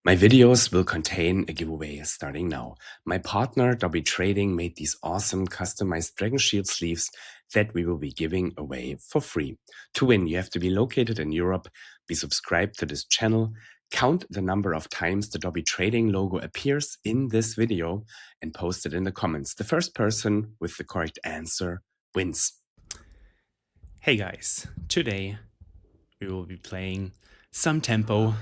My videos will contain a giveaway starting now. My partner, Dobby Trading, made these awesome customized Dragon Shield sleeves that we will be giving away for free. To win, you have to be located in Europe, be subscribed to this channel, count the number of times the Dobby Trading logo appears in this video, and post it in the comments. The first person with the correct answer wins. Hey guys, today we will be playing some tempo,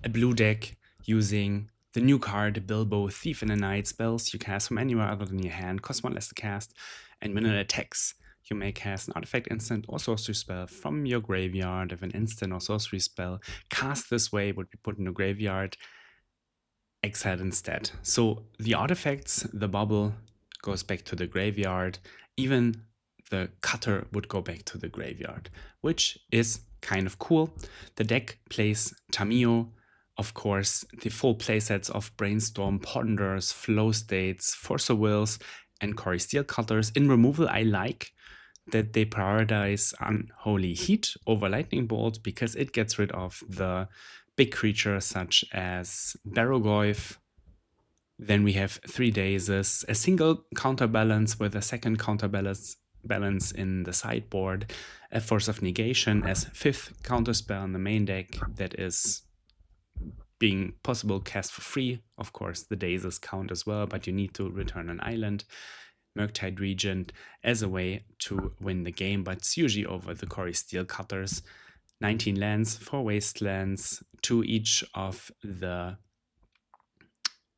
a blue deck using the new card Bilbo, Thief in the Night. Spells you cast from anywhere other than your hand, cost 1 less to cast, and when it attacks, you may cast an artifact, instant, or sorcery spell from your graveyard. If an instant or sorcery spell cast this way would be put in the graveyard, exiled instead. So the artifacts, the bubble goes back to the graveyard, even the cutter would go back to the graveyard, which is kind of cool. The deck plays Tamiyo, of course, the full playsets of Brainstorm, Ponders, Flow States, Force of Wills, and Cory Steel Cutters. In removal, I like that they prioritize Unholy Heat over Lightning Bolt because it gets rid of the big creatures such as Barrogoyf. Then we have 3 Dazes, a single counterbalance with a second counterbalance in the sideboard, a Force of Negation as 5th counterspell in the main deck that is being possible cast for free. Of course, the Dazes count as well, but you need to return an island. Murktide Regent as a way to win the game, but it's usually over the Cory Steel Cutters. 19 lands, 4 wastelands, 2 each of the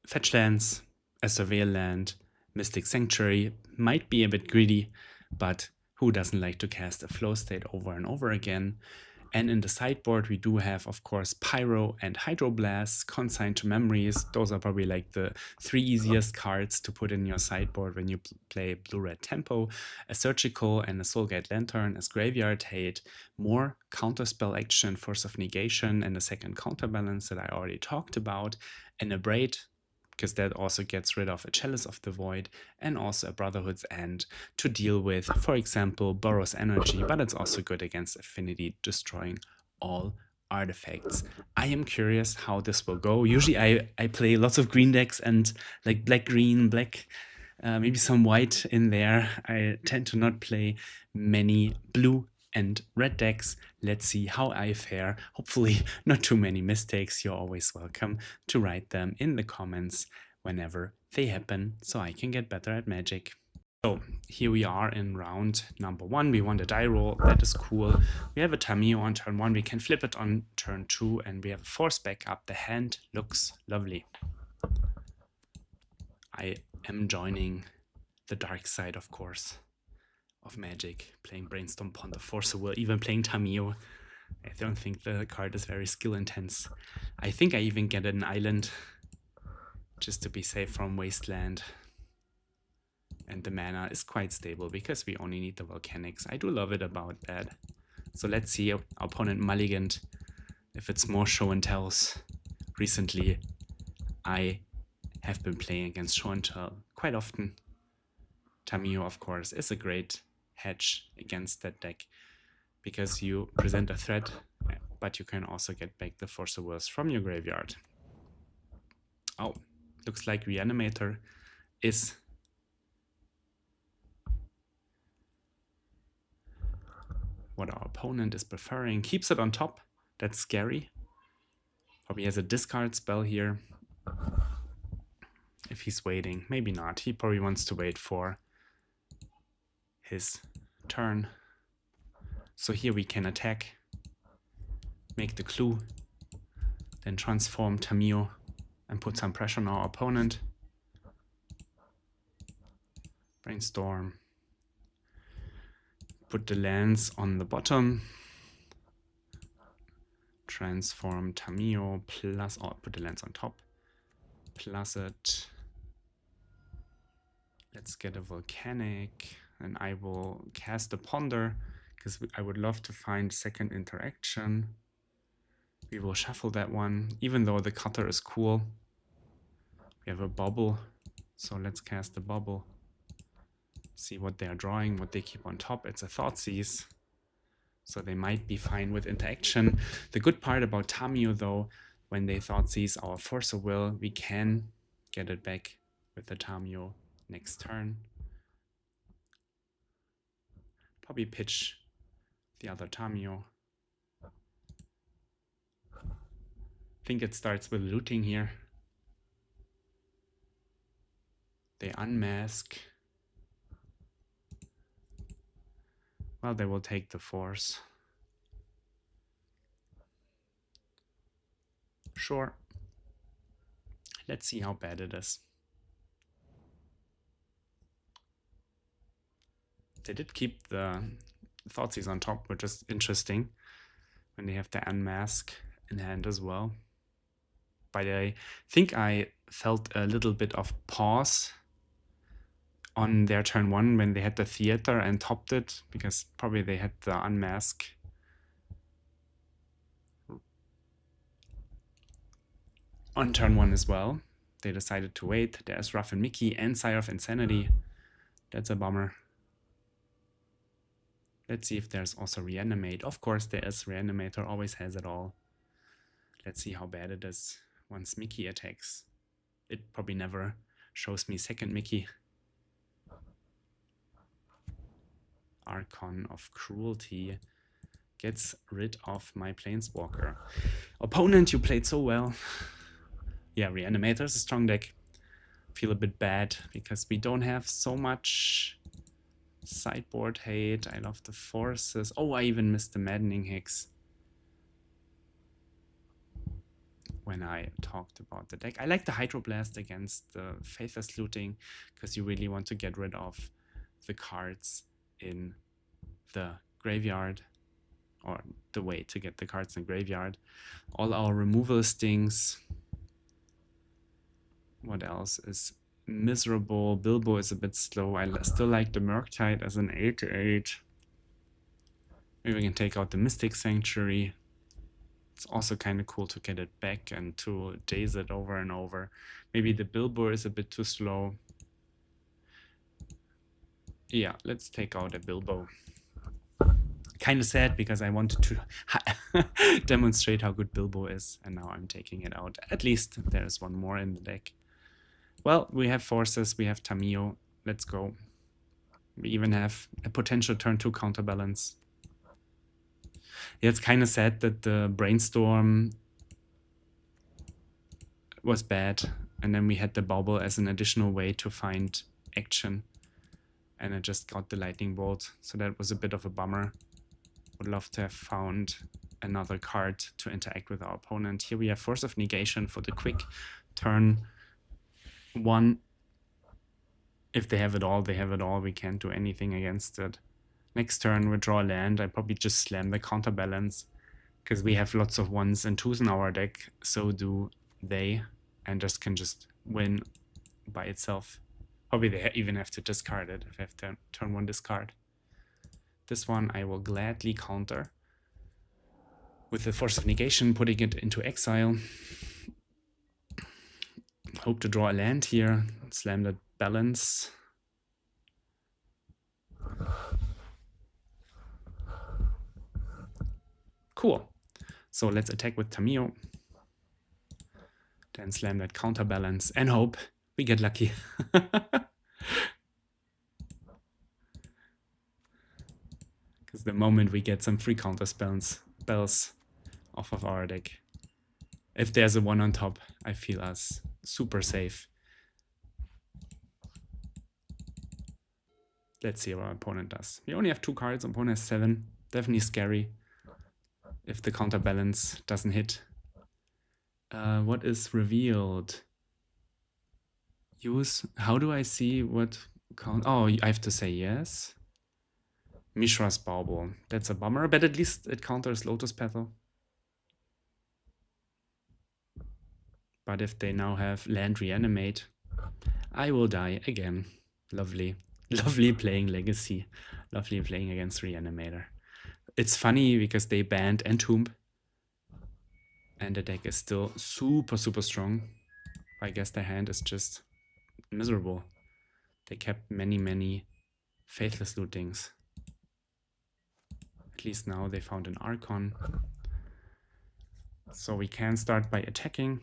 fetch lands, a surveil land, Mystic Sanctuary. Might be a bit greedy, but who doesn't like to cast a flow state over and over again? And in the sideboard, we do have, of course, Pyro and Hydroblast, Consigned to Memories. Those are probably like the 3 easiest cards to put in your sideboard when you play Blue-Red Tempo. A Surgical and a Soulgate Lantern as Graveyard Hate. More counterspell action, Force of Negation, and a second counterbalance that I already talked about. And a Braid, because that also gets rid of a Chalice of the Void, and also a Brotherhood's End to deal with, for example, Boros Energy, but it's also good against Affinity, destroying all artifacts. I am curious how this will go. Usually I play lots of green decks and like black, green, black, maybe some white in there. I tend to not play many blue and red decks. Let's see how I fare. Hopefully not too many mistakes. You're always welcome to write them in the comments whenever they happen so I can get better at Magic. So here we are in round number 1. We want a die roll. That is cool. We have a Tamiyo on turn 1. We can flip it on turn 2, and we have a force backup. The hand looks lovely. I am joining the dark side, of course, of Magic, playing Brainstorm, Ponder, Force of Will, even playing Tamiyo. I don't think the card is very skill intense. I think I even get an island just to be safe from Wasteland. And the mana is quite stable because we only need the Volcanics. I do love it about that. So let's see our opponent mulliganed if it's more show and tells. Recently, I have been playing against show and tell quite often. Tamiyo, of course, is a great hedge against that deck because you present a threat, but you can also get back the Force of Wills from your graveyard. Oh, looks like Reanimator is what our opponent is preferring. Keeps it on top. That's scary. Probably has a discard spell here. If he's waiting, maybe not. He probably wants to wait for his turn. So here we can attack, make the clue, then transform Tamiyo and put some pressure on our opponent. Brainstorm. Put the lands on the bottom. Transform Tamiyo plus, or put the lands on top. Plus it. Let's get a Volcanic, and I will cast a Ponder because I would love to find second interaction. We will shuffle that one, even though the cutter is cool. We have a bubble, so let's cast the bubble. See what they are drawing, what they keep on top. It's a Thoughtseize, so they might be fine with interaction. The good part about Tamiyo, though, when they Thoughtseize our Force of Will, we can get it back with the Tamio next turn. Probably pitch the other Tamio. I think it starts with looting here. They unmask. Well, they will take the Force. Sure. Let's see how bad it is. They did keep the Thoughtseize on top, which is interesting when they have the unmask in hand as well. But I think I felt a little bit of pause on their turn 1 when they had the theater and topped it, because probably they had the unmask on turn 1 as well. They decided to wait. There's Ruff and Mickey and Sire of Insanity. That's a bummer. Let's see if there's also Reanimate. Of course there is. Reanimator always has it all. Let's see how bad it is once Mickey attacks. It probably never shows me second Mickey. Archon of Cruelty gets rid of my Planeswalker. Opponent, you played so well. Yeah, Reanimator is a strong deck. Feel a bit bad because we don't have so much sideboard hate. I love the Forces. Oh, I even missed the Maddening Hex when I talked about the deck. I like the Hydroblast against the Faithless Looting because you really want to get rid of the cards in the graveyard, or the way to get the cards in the graveyard. All our removal stings. What else is miserable? Bilbo is a bit slow. I still like the Murktide as an 8/8. Maybe we can take out the Mystic Sanctuary. It's also kind of cool to get it back and to daze it over and over. Maybe the Bilbo is a bit too slow. Yeah, let's take out a Bilbo. Kind of sad because I wanted to demonstrate how good Bilbo is, and now I'm taking it out. At least there's one more in the deck. Well, we have Forces, we have Tamio. Let's go. We even have a potential turn 2 counterbalance. Yeah, it's kind of sad that the Brainstorm was bad, and then we had the Bauble as an additional way to find action, and I just got the Lightning Bolt, so that was a bit of a bummer. Would love to have found another card to interact with our opponent. Here we have Force of Negation for the quick turn 1. If they have it all, they have it all. We can't do anything against it. Next turn, we draw a land. I probably just slam the counterbalance because we have lots of 1s and 2s in our deck. So do they, and just can just win by itself. Probably they even have to discard it if I have to turn 1 discard. This one I will gladly counter with the Force of Negation, putting it into exile. Hope to draw a land here. Slam that balance. Cool. So let's attack with Tamio. Then slam that counterbalance and hope we get lucky. Because the moment we get some free counter spells off of our deck, if there's a 1 on top, I feel us super safe. Let's see what our opponent does. We only have 2 cards, opponent has 7. Definitely scary if the counterbalance doesn't hit. What is revealed? Use, how do I see what count? Oh, I have to say yes. Mishra's Bauble. That's a bummer, but at least it counters Lotus Petal. But if they now have land Reanimate, I will die again. Lovely. Lovely playing Legacy. Lovely playing against Reanimator. It's funny because they banned Entomb, and the deck is still super, super strong. I guess their hand is just miserable. They kept many, many Faithless Lootings. At least now they found an Archon. So we can start by attacking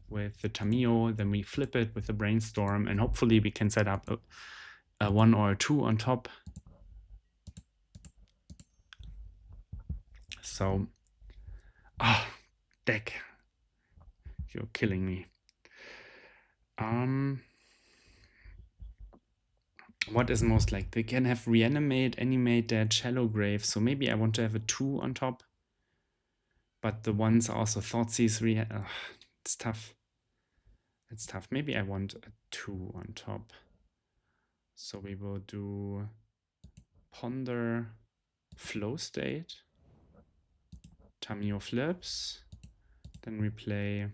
with the Tamio, then we flip it with the Brainstorm, and hopefully we can set up a 1 or a 2 on top. So, deck, you're killing me. What is most like? They can have reanimate, animate, dead, shallow grave. So maybe I want to have a 2 on top. But the ones are also Thoughtseize. It's tough. It's tough. Maybe I want a 2 on top. So we will do Ponder, Flow State, Tamio flips. Then we play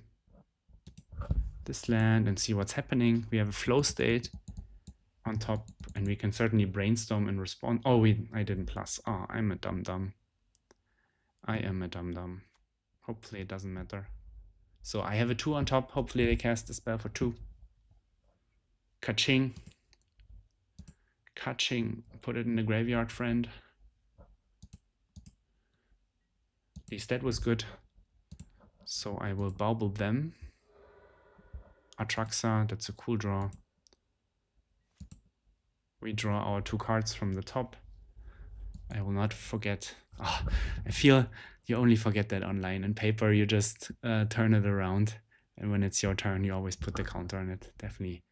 this land and see what's happening. We have a Flow State on top, and we can certainly Brainstorm and respond. Oh, I didn't plus. Oh, I'm a dum-dum. I am a dum-dum. Hopefully it doesn't matter. So I have a 2 on top. Hopefully they cast the spell for 2. Ka-ching. Ka-ching. Put it in the graveyard, friend. At least that was good. So I will bauble them. Atraxa, that's a cool draw. We draw our 2 cards from the top. I will not forget. Oh, I feel you only forget that online. In paper, you just turn it around. And when it's your turn, you always put the counter on it. Definitely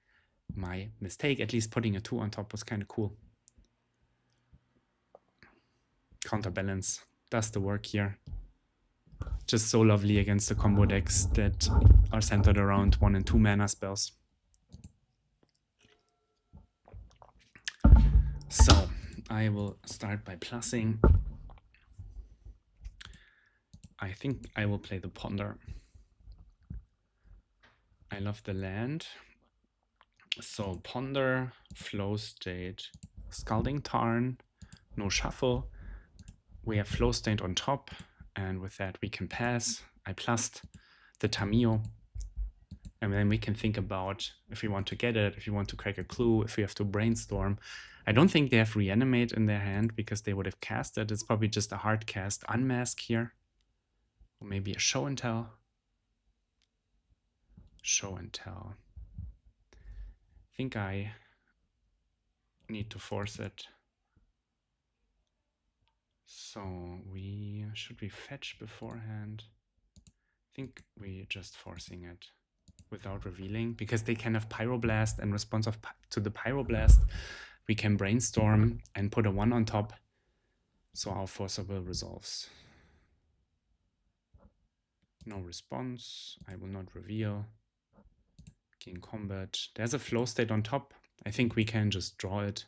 my mistake. At least putting a 2 on top was kind of cool. Counterbalance does the work here. Just so lovely against the combo decks that are centered around 1 and 2 mana spells. So I will start by plussing. I think I will play the Ponder. I love the land. So Ponder, Flow State, Scalding Tarn, no shuffle. We have Flow State on top, and with that we can pass. I plussed the Tamio, and then we can think about if we want to get it, if we want to crack a clue, if we have to Brainstorm. I don't think they have Reanimate in their hand because they would have cast it. It's probably just a hard cast Unmask here. Or maybe a Show and Tell. Show and Tell. I think I need to force it. So should we fetch beforehand? I think we're just forcing it without revealing because they can have Pyroblast, and response to the Pyroblast, we can Brainstorm and put a 1 on top. So our Force of Will resolves. No response. I will not reveal. King Combat. There's a Flow State on top. I think we can just draw it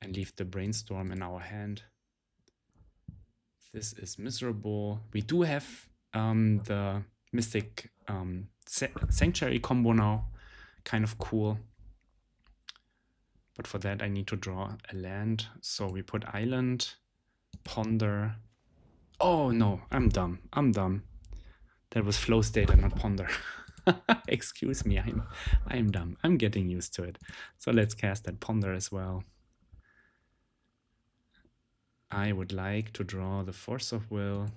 and leave the Brainstorm in our hand. This is miserable. We do have the Mystic Sanctuary combo now. Kind of cool. But for that I need to draw a land. So we put Island, Ponder. Oh no, I'm dumb. I'm dumb. That was Flow State and not Ponder. Excuse me, I'm dumb. I'm getting used to it. So let's cast that Ponder as well. I would like to draw the Force of Will.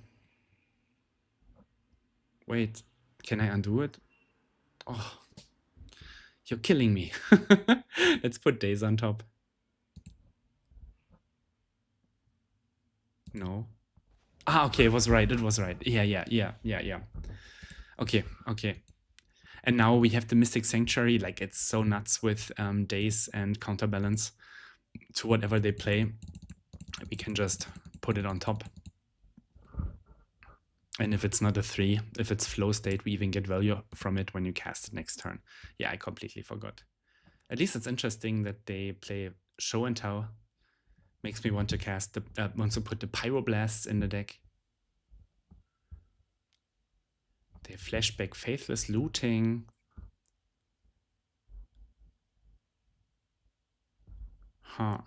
Wait, can I undo it? Oh, you're killing me. Let's put Days on top. No. Ah, okay, it was right. It was right. Yeah. Okay. And now we have the Mystic Sanctuary. Like, it's so nuts with Days and Counterbalance to whatever they play. We can just put it on top. And if it's not a 3, if it's Flow State, we even get value from it when you cast it next turn. Yeah, I completely forgot. At least it's interesting that they play Show and Tell. Makes me want to cast want to put the Pyroblasts in the deck. They flashback Faithless Looting. Huh.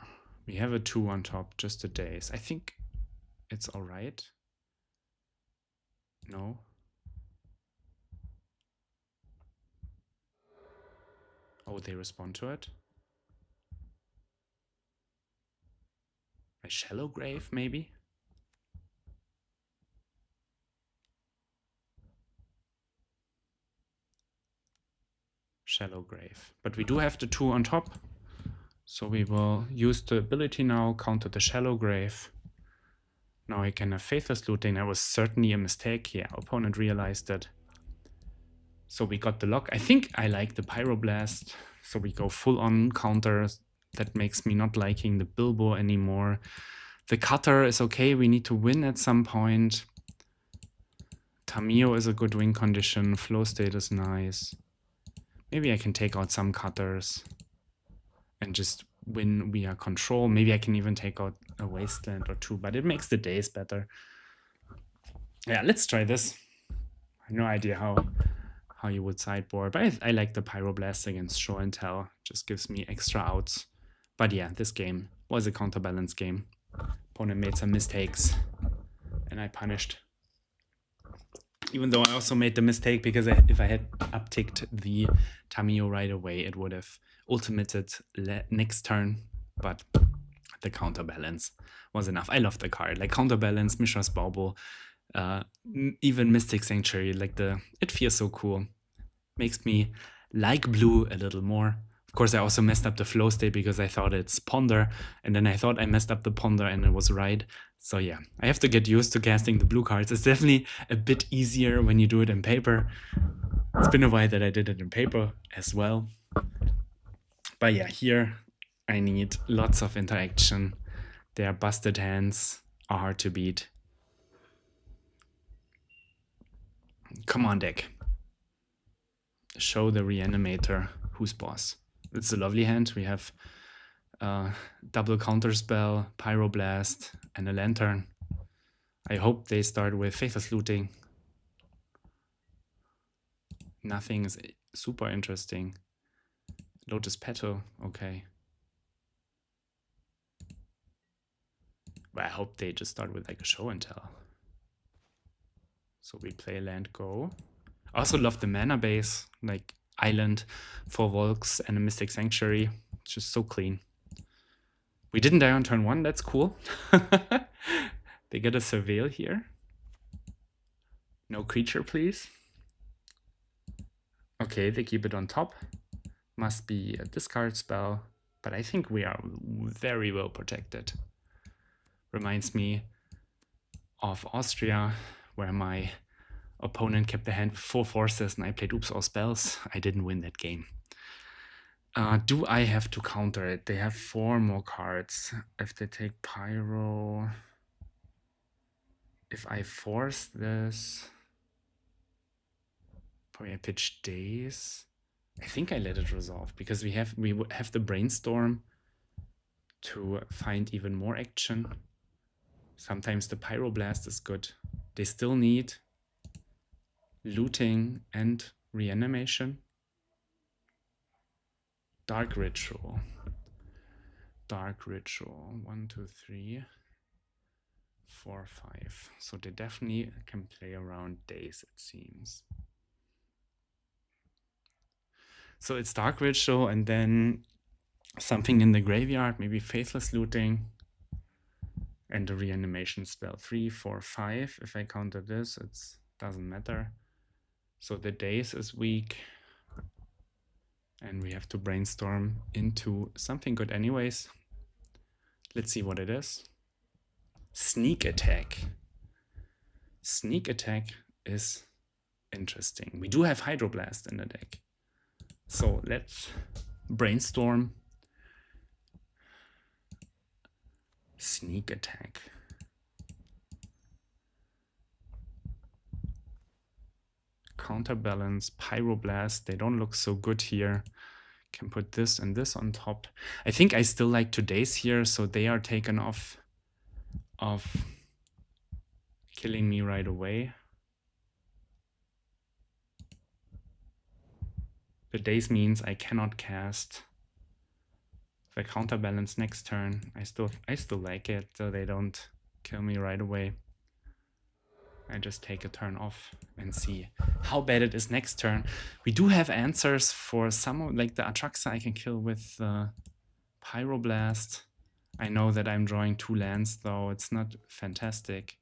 We have a 2 on top, just a Days. I think it's all right. No. Oh, they respond to it. A Shallow Grave, maybe? Shallow Grave. But we do have the 2 on top. So we will use the ability now, counter the Shallow Grave. Now I can have Faithless Looting. That was certainly a mistake. Yeah, opponent realized it. So we got the lock. I think I like the Pyroblast. So we go full on counter. That makes me not liking the Bilbo anymore. The Cutter is okay. We need to win at some point. Tamiyo is a good win condition. Flow State is nice. Maybe I can take out some Cutters and just win via control. Maybe I can even take out a Wasteland or 2, but it makes the days better. Yeah, let's try this. I have no idea how you would sideboard, but I like the Pyroblast against Show and Tell. Just gives me extra outs. But yeah, this game was a counterbalance game. Opponent made some mistakes, and I punished. Even though I also made the mistake because if I had upticked the Tamiyo right away, it would have ultimated next turn, but the counterbalance was enough. I love the card. Like counterbalance, Mishra's Bauble, even Mystic Sanctuary, like it feels so cool. Makes me like blue a little more. Of course, I also messed up the flow state because I thought it's Ponder, and then I thought I messed up the Ponder and it was right. So yeah, I have to get used to casting the blue cards. It's definitely a bit easier when you do it in paper. It's been a while that I did it in paper as well. But yeah, here I need lots of interaction. Their busted hands are hard to beat. Come on, deck. Show the Reanimator who's boss. It's a lovely hand. We have double counterspell, Pyroblast, and a Lantern. I hope they start with Faithless Looting. Nothing is super interesting. Lotus Petal, okay. But I hope they just start with like a Show and Tell. So we play land go. I also love the mana base, like Island, 4 Volks, and a Mystic Sanctuary. It's just so clean. We didn't die on turn 1, that's cool. They get a Surveil here. No creature, please. Okay, they keep it on top. Must be a discard spell, but I think we are very well protected. Reminds me of Austria, where my opponent kept the hand with 4 forces and I played Oops All Spells. I didn't win that game. Do I have to counter it? They have 4 more cards. If they take Pyro... If I force this... Probably I pitch Days. I think I let it resolve because we have the Brainstorm to find even more action. Sometimes the Pyroblast is good. They still need looting and reanimation. Dark Ritual. Dark Ritual. 1, 2, 3, 4, 5. So they definitely can play around Days, it seems. So it's Dark Ritual and then something in the graveyard, maybe Faithless Looting and a reanimation spell. 3, 4, 5. If I counter this, it doesn't matter. So the Days is weak. And we have to brainstorm into something good anyways. Let's see what it is. Sneak Attack. Sneak Attack is interesting. We do have Hydroblast in the deck. So let's brainstorm. Sneak Attack. Counterbalance, Pyroblast. They don't look so good here. Can put this and this on top. I think I still like today's here, so they are taken off of killing me right away. The days means I cannot cast the counterbalance next turn. I still like it, so they don't kill me right away. I just take a turn off and see how bad it is next turn. We do have answers for some of, like the Atraxa I can kill with Pyroblast. I know that I'm drawing 2 lands, though it's not fantastic.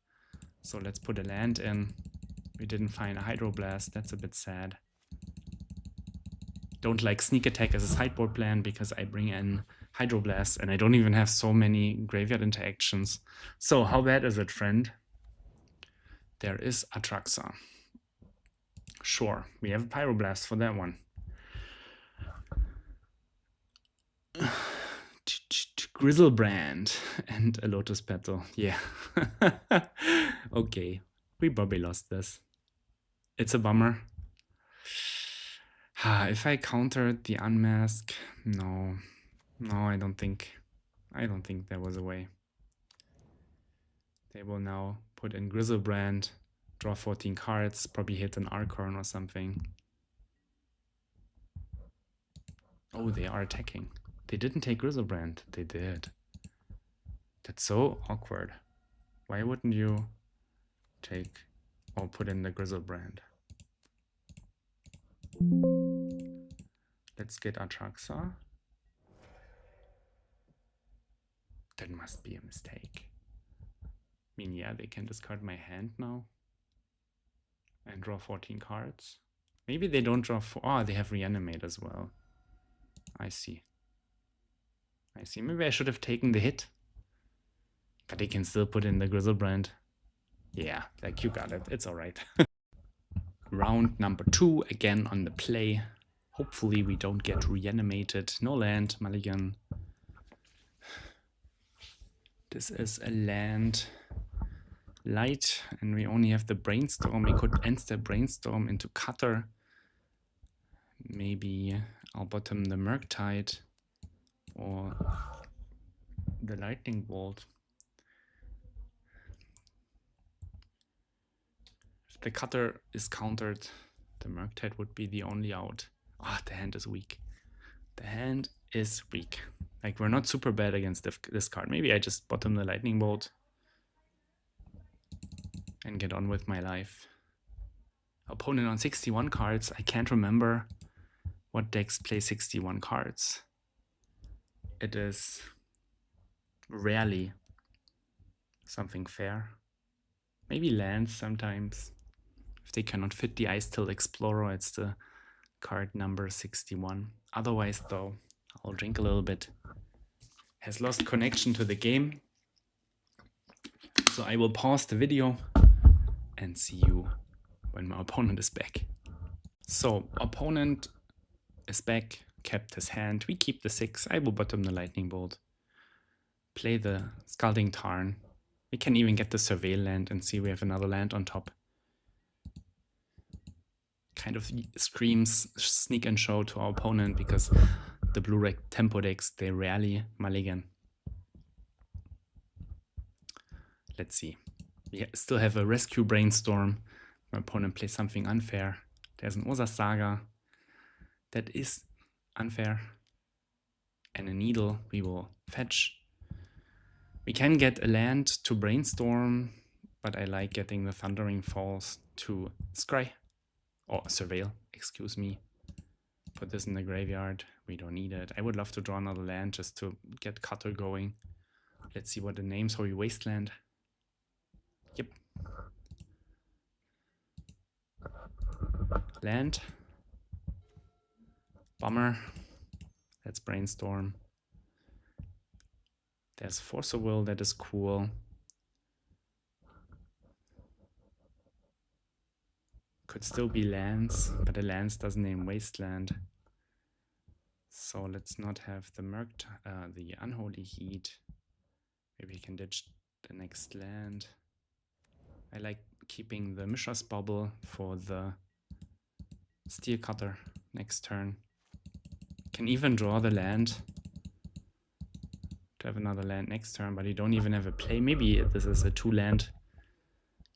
So let's put a land in. We didn't find a Hydroblast, that's a bit sad. don't like Sneak Attack as a sideboard plan because I bring in Hydroblast and I don't even have so many graveyard interactions. So how bad is it, friend? There is Atraxa. Sure, we have a Pyroblast for that one. Grizzlebrand and a Lotus Petal. Yeah. Okay, we probably lost this. It's a bummer. If I countered the Unmask, no, I don't think there was a way. They will now put in Grizzlebrand, draw 14 cards, probably hit an Archon or something. Oh, they are attacking. They didn't take Grizzlebrand. They did. That's so awkward. Why wouldn't you take or put in the Grizzlebrand? Let's get Atraxa. That must be a mistake. I mean, yeah, they can discard my hand now and draw 14 cards. Maybe they don't draw 4. Oh, they have Reanimate as well. I see. Maybe I should have taken the hit. But they can still put in the Grizzlebrand. Yeah, like you got it. It's all right. Round number 2, again on the play. Hopefully we don't get reanimated. No land, mulligan. This is a land light, and we only have the Brainstorm. We could end the Brainstorm into Cutter. Maybe I'll bottom the Murktide or the Lightning Bolt. If the Cutter is countered, the Murktide would be the only out. Ah, the hand is weak. The hand is weak. Like, we're not super bad against this card. Maybe I just bottom the Lightning Bolt and get on with my life. Opponent on 61 cards. I can't remember what decks play 61 cards. It is rarely something fair. Maybe lands sometimes. If they cannot fit the Ice Tilt Explorer, it's the card number 61. Otherwise, though, I'll drink a little bit. Has lost connection to the game. So I will pause the video and see you when my opponent is back. So opponent is back, kept his hand. We keep the 6. I will bottom the Lightning Bolt. Play the Scalding Tarn. We can even get the Surveil land and see we have another land on top. Kind of screams Sneak and Show to our opponent because the blue red tempo decks, they rarely mulligan. Let's see. We still have a Rescue Brainstorm. My opponent plays something unfair. There's an Urza Saga. That is unfair. And a Needle we will fetch. We can get a land to Brainstorm, but I like getting the Thundering Falls to Scry. Or Surveil, excuse me. Put this in the graveyard. We don't need it. I would love to draw another land just to get Cutter going. Let's see what the name's Hoary Wasteland. Yep. Land. Bummer. Let's Brainstorm. There's Force of Will, that is cool. Could still be lands, but the lands doesn't name Wasteland. So let's not have the Unholy Heat. Maybe we can ditch the next land. I like keeping the Mishra's Bubble for the Steel Cutter next turn. Can even draw the land to have another land next turn, but you don't even have a play. Maybe this is a 2-land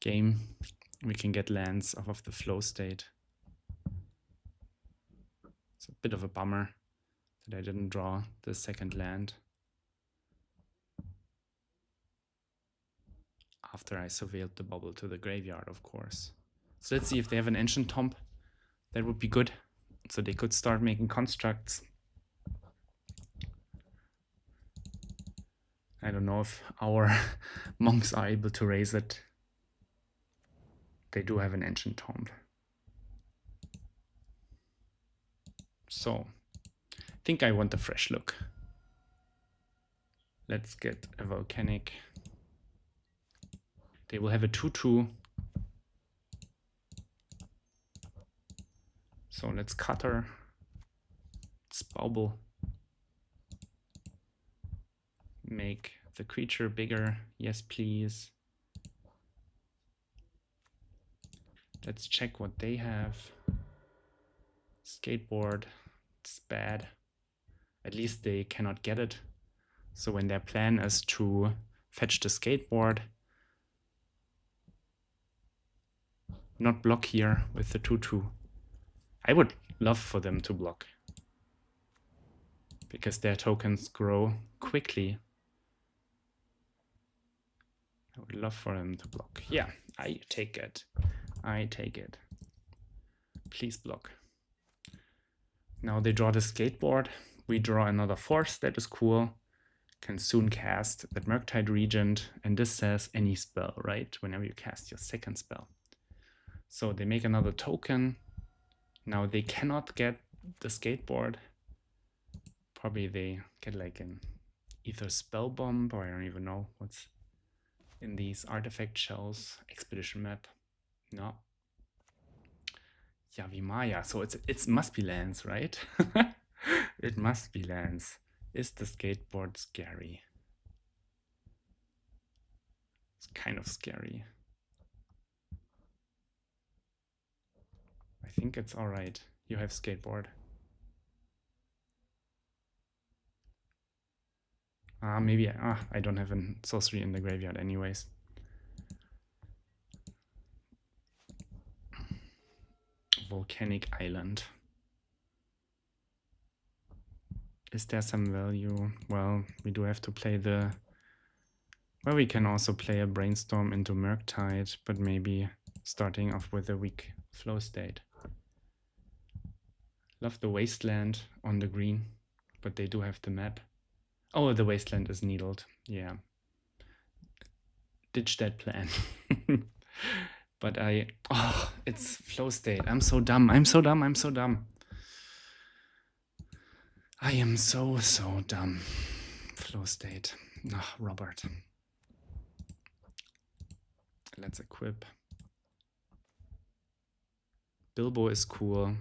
game. We can get lands off of the flow state. It's a bit of a bummer that I didn't draw the second land after I surveilled the bubble to the graveyard, of course. So let's see if they have an Ancient Tomb. That would be good. So they could start making constructs. I don't know if our monks are able to raise it. They do have an Ancient Tomb. So I think I want a fresh look. Let's get a volcanic. They will have a 2/2. So let's cutter. Let's bauble. Make the creature bigger. Yes, please. Let's check what they have. Skateboard. It's bad. At least they cannot get it. So when their plan is to fetch the skateboard, not block here with the 2/2. I would love for them to block, because their tokens grow quickly. I would love for them to block. Yeah, I take it. I take it. Please block. Now they draw the skateboard. We draw another force. That is cool. Can soon cast that Murktide Regent. And this says any spell, right? Whenever you cast your second spell. So they make another token. Now they cannot get the skateboard. Probably they get like an either spell bomb, or I don't even know what's in these artifact shells. Expedition map. No. Yavimaya. So it must be lands, right? It must be lands. Is the skateboard scary? It's kind of scary. I think it's all right. You have skateboard. Maybe I don't have a sorcery in the graveyard anyways. Volcanic Island. Is there some value? Well, we do have to play the... Well, we can also play a Brainstorm into Murktide, but maybe starting off with a weak flow state. Love the Wasteland on the green, but they do have the map. Oh, the Wasteland is needled. Yeah. Ditch that plan. But it's flow state. I'm so dumb. I'm so dumb. I'm so dumb. I am so dumb. Flow state. Robert. Let's equip. Bilbo is cool.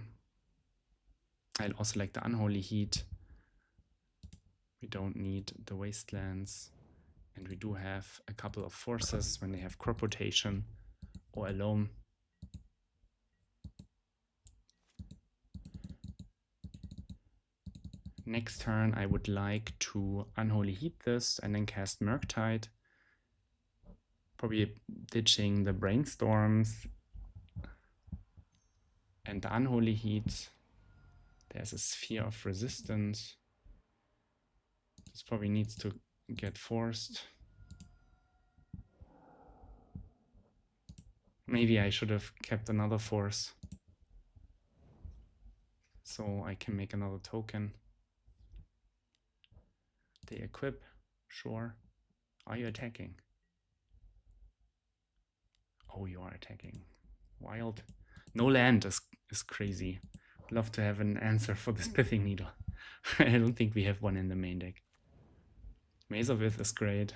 I also like the Unholy Heat. We don't need the Wastelands. And we do have a couple of forces when they have crop rotation or alone. Next turn, I would like to Unholy Heat this and then cast Murktide. Probably ditching the Brainstorms and the Unholy Heat. There's a Sphere of Resistance. This probably needs to get forced. Maybe I should have kept another force, so I can make another token. They equip, sure. Are you attacking? Oh, you are attacking. Wild. No land is crazy. Love to have an answer for this Pithing Needle. I don't think we have one in the main deck. Maze of Ith is great.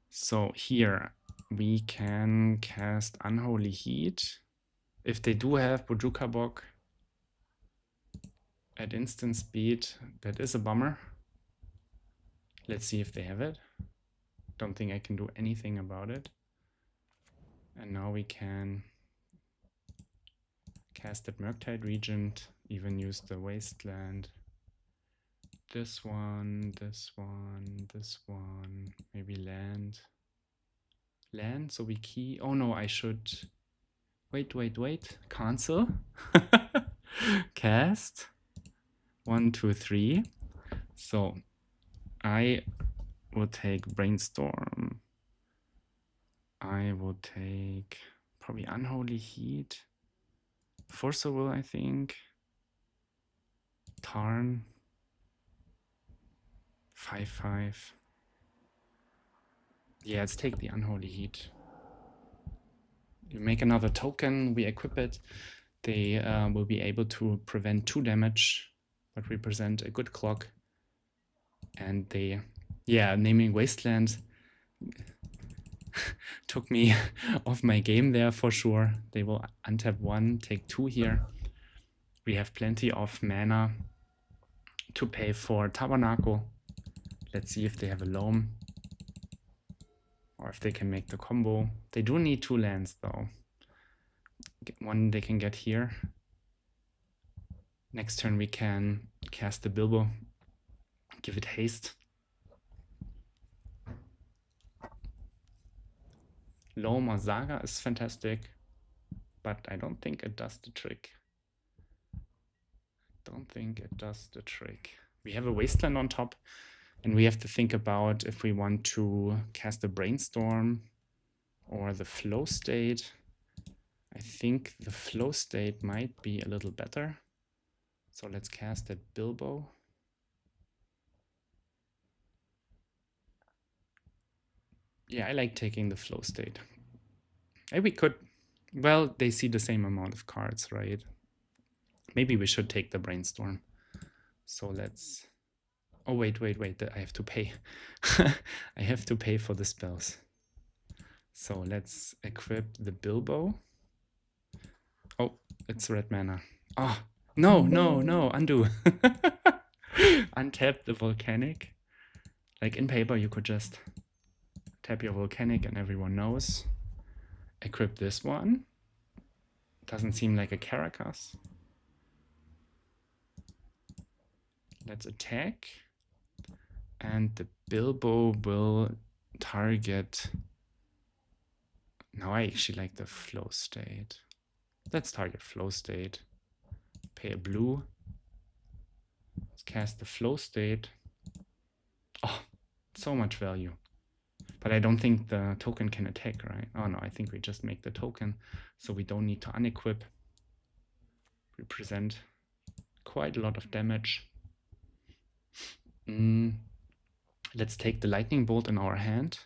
So here we can cast Unholy Heat. If they do have Bojuka Bog at instant speed, that is a bummer. Let's see if they have it. Don't think I can do anything about it. And now we can cast that Murktide Regent, even use the Wasteland. This one, this one, this one, maybe land. Land, so we key. Oh no, I should. Wait. Cancel. Cast. 1, 2, 3. So I will take Brainstorm. I will take probably Unholy Heat. Forcible, I think. Tarn. 5/5. Yeah, let's take the Unholy Heat. You make another token, we equip it. They will be able to prevent 2 damage, but represent a good clock. And they, yeah, naming Wasteland took me off my game there for sure. They will untap 1, take 2 here. We have plenty of mana to pay for Tabernacle. Let's see if they have a Loam or if they can make the combo. They do need 2 lands though. One they can get here. Next turn we can cast the Bilbo, give it haste. Loam or Saga is fantastic, but I don't think it does the trick. Don't think it does the trick. We have a Wasteland on top, and we have to think about if we want to cast a Brainstorm or the Flow State. I think the Flow State might be a little better. So let's cast that Bilbo. Yeah, I like taking the Flow State. Maybe we could, well, they see the same amount of cards, right? Maybe we should take the Brainstorm. So let's, oh, wait, I have to pay. I have to pay for the spells. So let's equip the Bilbo. Oh, it's red mana. Oh, no, undo. Untap the Volcanic. Like in paper, you could just tap your Volcanic and everyone knows. Equip this one. Doesn't seem like a Caracas. Let's attack. And the Bilbo will target. Now I actually like the Flow State. Let's target Flow State. Pay a blue. Let's cast the Flow State. Oh, so much value. But I don't think the token can attack, right? Oh no, I think we just make the token, so we don't need to unequip. We present quite a lot of damage. Let's take the Lightning Bolt in our hand.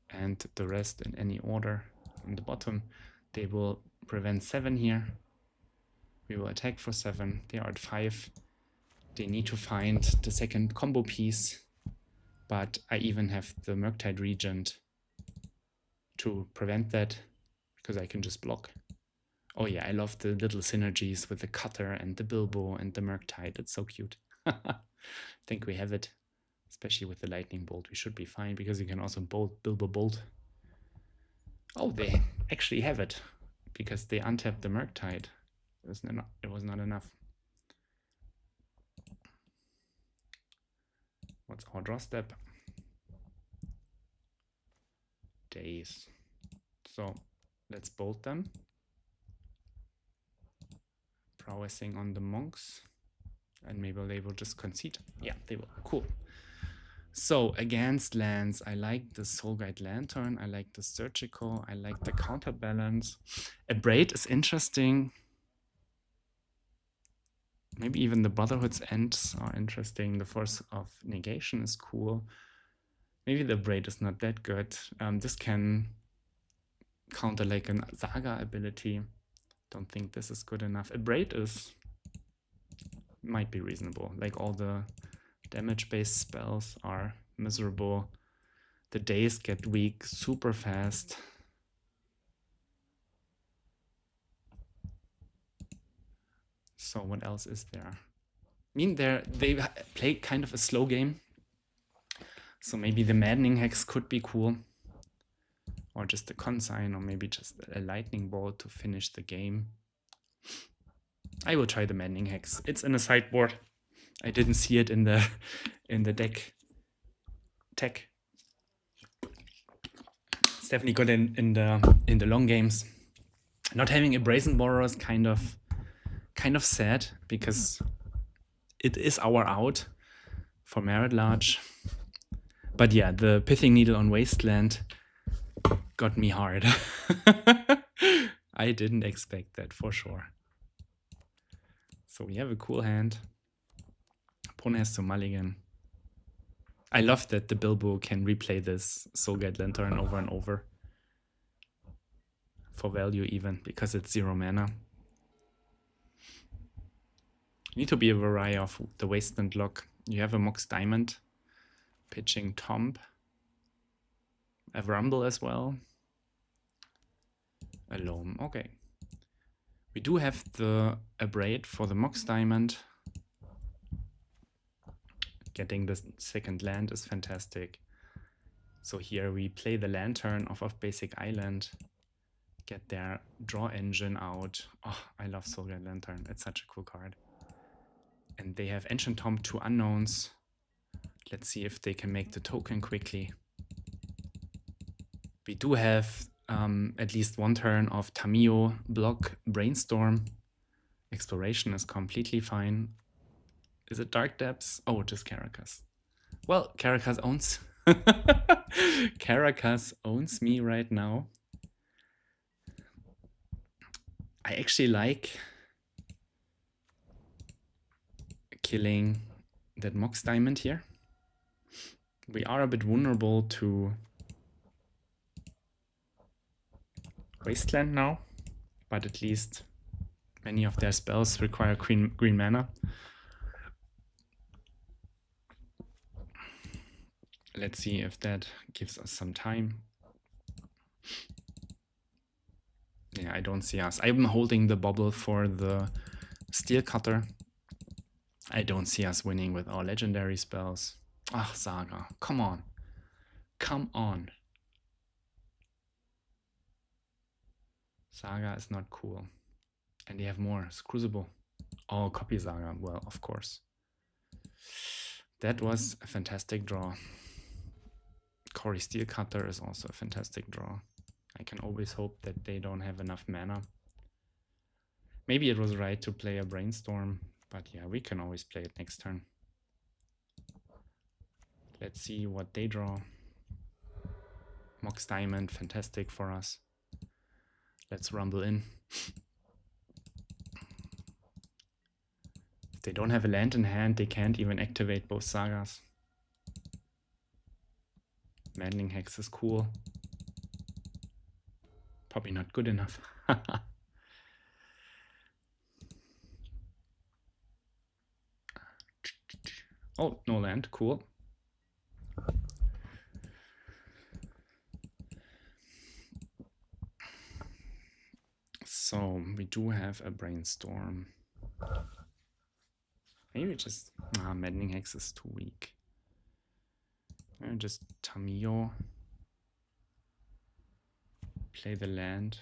And the rest in any order in the bottom. They will prevent 7 here. We will attack for 7. They are at 5. They need to find the second combo piece. But I even have the Murktide Regent to prevent that, because I can just block. Oh yeah, I love the little synergies with the Cutter and the Bilbo and the Murktide. It's so cute. I think we have it, especially with the Lightning Bolt. We should be fine, because you can also Bilbo Bolt. Oh, they actually have it, because they untapped the Murktide. It was not enough. What's our draw step? Days. So let's bolt them. Prowessing on the monks. And maybe they will just concede. Yeah, they will. Cool. So against lands, I like the Soulguide Lantern. I like the Surgical. I like the Counterbalance. A Braid is interesting. Maybe even the Brotherhood's Ends are interesting. The Force of Negation is cool. Maybe the Braid is not that good. This can counter like a Saga ability. Don't think this is good enough. A Braid might be reasonable. Like all the damage-based spells are miserable. The days get weak super fast. So what else is there? I mean, they play kind of a slow game. So maybe the Maddening Hex could be cool. Or just a Consign, or maybe just a Lightning Bolt to finish the game. I will try the Maddening Hex. It's in a sideboard. I didn't see it in the deck tech. It's definitely good in the long games. Not having a Brazen Borrower is kind of sad, because it is our out for Merit Large. But yeah, the Pithing Needle on Wasteland got me hard. I didn't expect that for sure. So we have a cool hand. Opponent has to mulligan. I love that the Bilbo can replay this Soulguide Lantern over and over. for value even, because it's 0 mana. You need to be aware of the Wasteland lock. You have a Mox Diamond, pitching Tomb, a Rumble as well, a Loam. Okay. We do have the Abrade for the Mox Diamond. Getting the second land is fantastic. So here we play the Lantern off of basic island, get their draw engine out. Oh, I love Solar Lantern. It's such a cool card. And they have Ancient Tomb, 2 unknowns. Let's see if they can make the token quickly. We do have at least 1 turn of Tamiyo, block, Brainstorm. Exploration is completely fine. Is it Dark Depths? Oh, just Caracas. Well, Caracas owns Caracas owns me right now. I actually like killing that Mox Diamond here. We are a bit vulnerable to Wasteland now, but at least many of their spells require green mana. Let's see if that gives us some time. Yeah, I don't see us. I'm holding the bubble for the Steel Cutter. I don't see us winning with our legendary spells. Ah, Saga, come on. Come on. Saga is not cool. And they have more. It's Crucible. Oh, copy Saga. Well, of course. That was a fantastic draw. Cory Steel Cutter is also a fantastic draw. I can always hope that they don't have enough mana. Maybe it was right to play a Brainstorm, but yeah, we can always play it next turn. Let's see what they draw. Mox Diamond, fantastic for us. Let's rumble in. If they don't have a land in hand, they can't even activate both Sagas. Maddening Hex is cool. Probably not good enough. Oh, no land, cool. So we do have a Brainstorm. Maybe just Maddening Hex is too weak. Maybe just Tamiyo. Play the land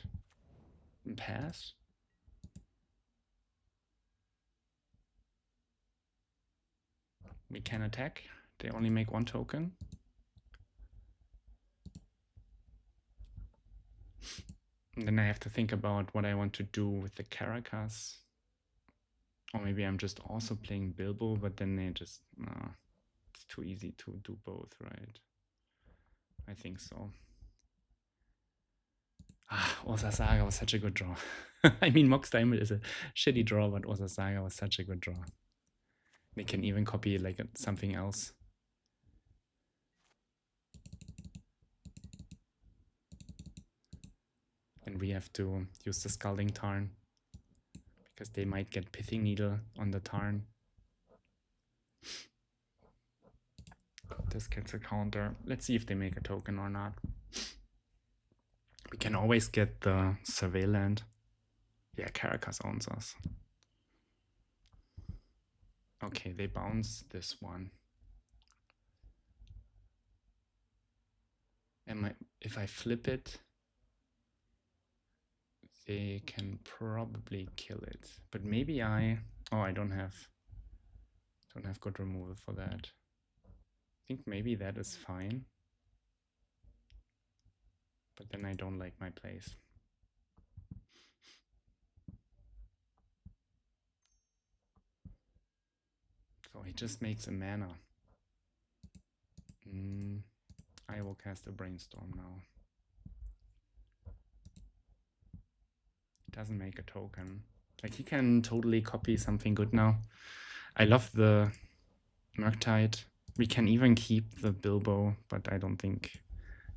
and pass. We can attack. They only make 1 token. And then I have to think about what I want to do with the Caracas. Or maybe I'm just also playing Bilbo, but then they just, it's too easy to do both, right? I think so. Urza Saga was such a good draw. I mean, Mox Diamond is a shitty draw, but Urza Saga was such a good draw. They can even copy like something else. And we have to use the Scalding Tarn, because they might get Pithing Needle on the Tarn. This gets a counter. Let's see if they make a token or not. We can always get the Survey Land. Yeah, Caracas owns us. Okay, they bounce this one. If I flip it, they can probably kill it. But maybe I don't have good removal for that. I think maybe that is fine. But then I don't like my place. So he just makes a mana. I will cast a Brainstorm now. Doesn't make a token. Like, he can totally copy something good now. I love the Murktide. We can even keep the Bilbo, but I think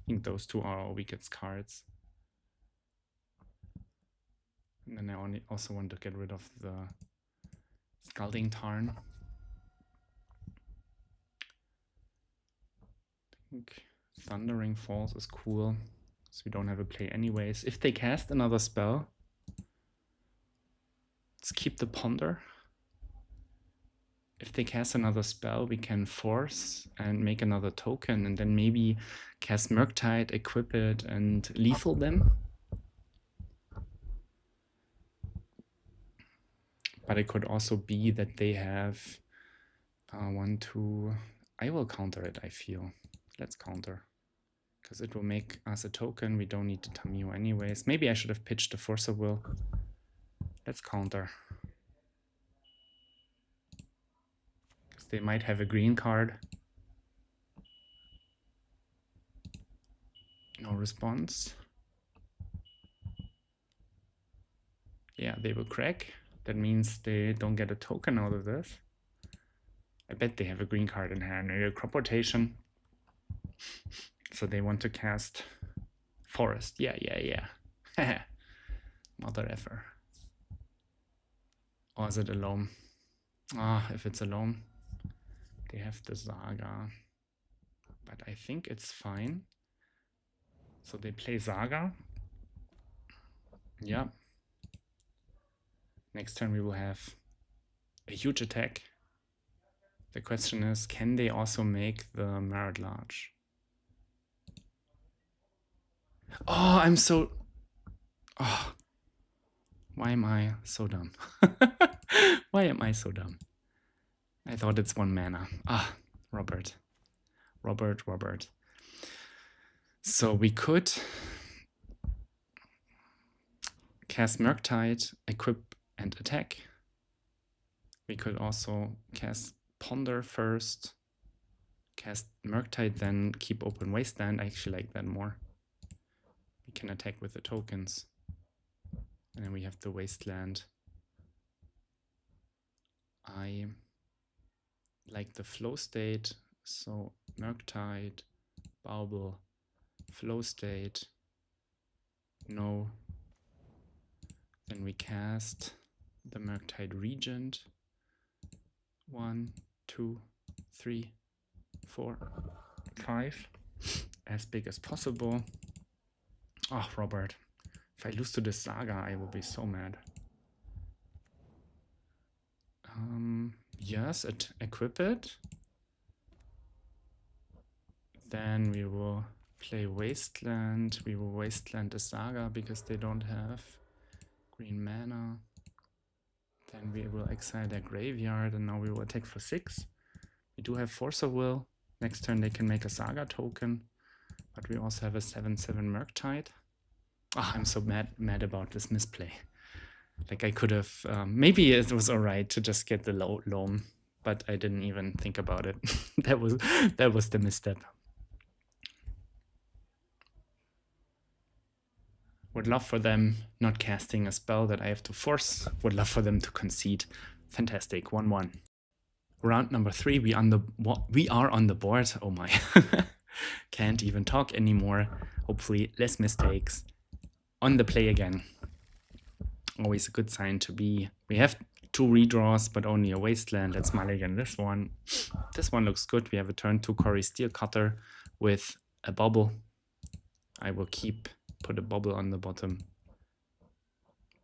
those two are our weakest cards. And then I also want to get rid of the Scalding Tarn. I think Thundering Falls is cool, so we don't have a play anyways. If they cast another spell, let's keep the Ponder. If they cast another spell, we can force and make another token, and then maybe cast Murktide, equip it, and lethal them. But it could also be that they have 1, 2. I will counter it, I feel. Let's counter. Because it will make us a token. We don't need the Tamiyo anyways. Maybe I should have pitched the Force of Will. Let's counter. Because they might have a green card. No response. Yeah, they will crack. That means they don't get a token out of this. I bet they have a green card in hand. Maybe a crop rotation. So they want to cast Forest. Yeah. Mother effer. Or is it alone? If it's alone, they have the Saga. But I think it's fine. So they play Saga. Yeah. Next turn we will have a huge attack. The question is, can they also make the Merit large? Oh, I'm so... Oh, why am I so dumb? Why am I so dumb? I thought it's 1 mana. Robert. So we could cast Murktide, equip, and attack. We could also cast Ponder first, cast Murktide, then keep open Wasteland. I actually like that more. We can attack with the tokens. And then we have the Wasteland. I like the flow state, so Murktide, Bauble, flow state, no. Then we cast the Murktide Regent. 1, 2, 3, 4, 5. As big as possible. Oh, Robert. If I lose to this Saga, I will be so mad. Yes, equip it. Then we will play Wasteland. We will Wasteland the Saga because they don't have green mana. Then we will exile their graveyard, and now we will attack for 6. We do have Force of Will. Next turn they can make a Saga token, but we also have a 7/7 Murktide. I'm so mad about this misplay. Like I could have, maybe it was alright to just get the loam, but I didn't even think about it. that was the misstep. Would love for them not casting a spell that I have to force. Would love for them to concede. Fantastic, 1-1. Round number 3, we are on the board. Oh my, can't even talk anymore. Hopefully less mistakes. On the play again. Always a good sign to be. We have 2 redraws, but only a Wasteland. Let's mulligan this one. This one looks good. We have a turn 2 Cory Steelcutter with a bubble. I will put a bubble on the bottom.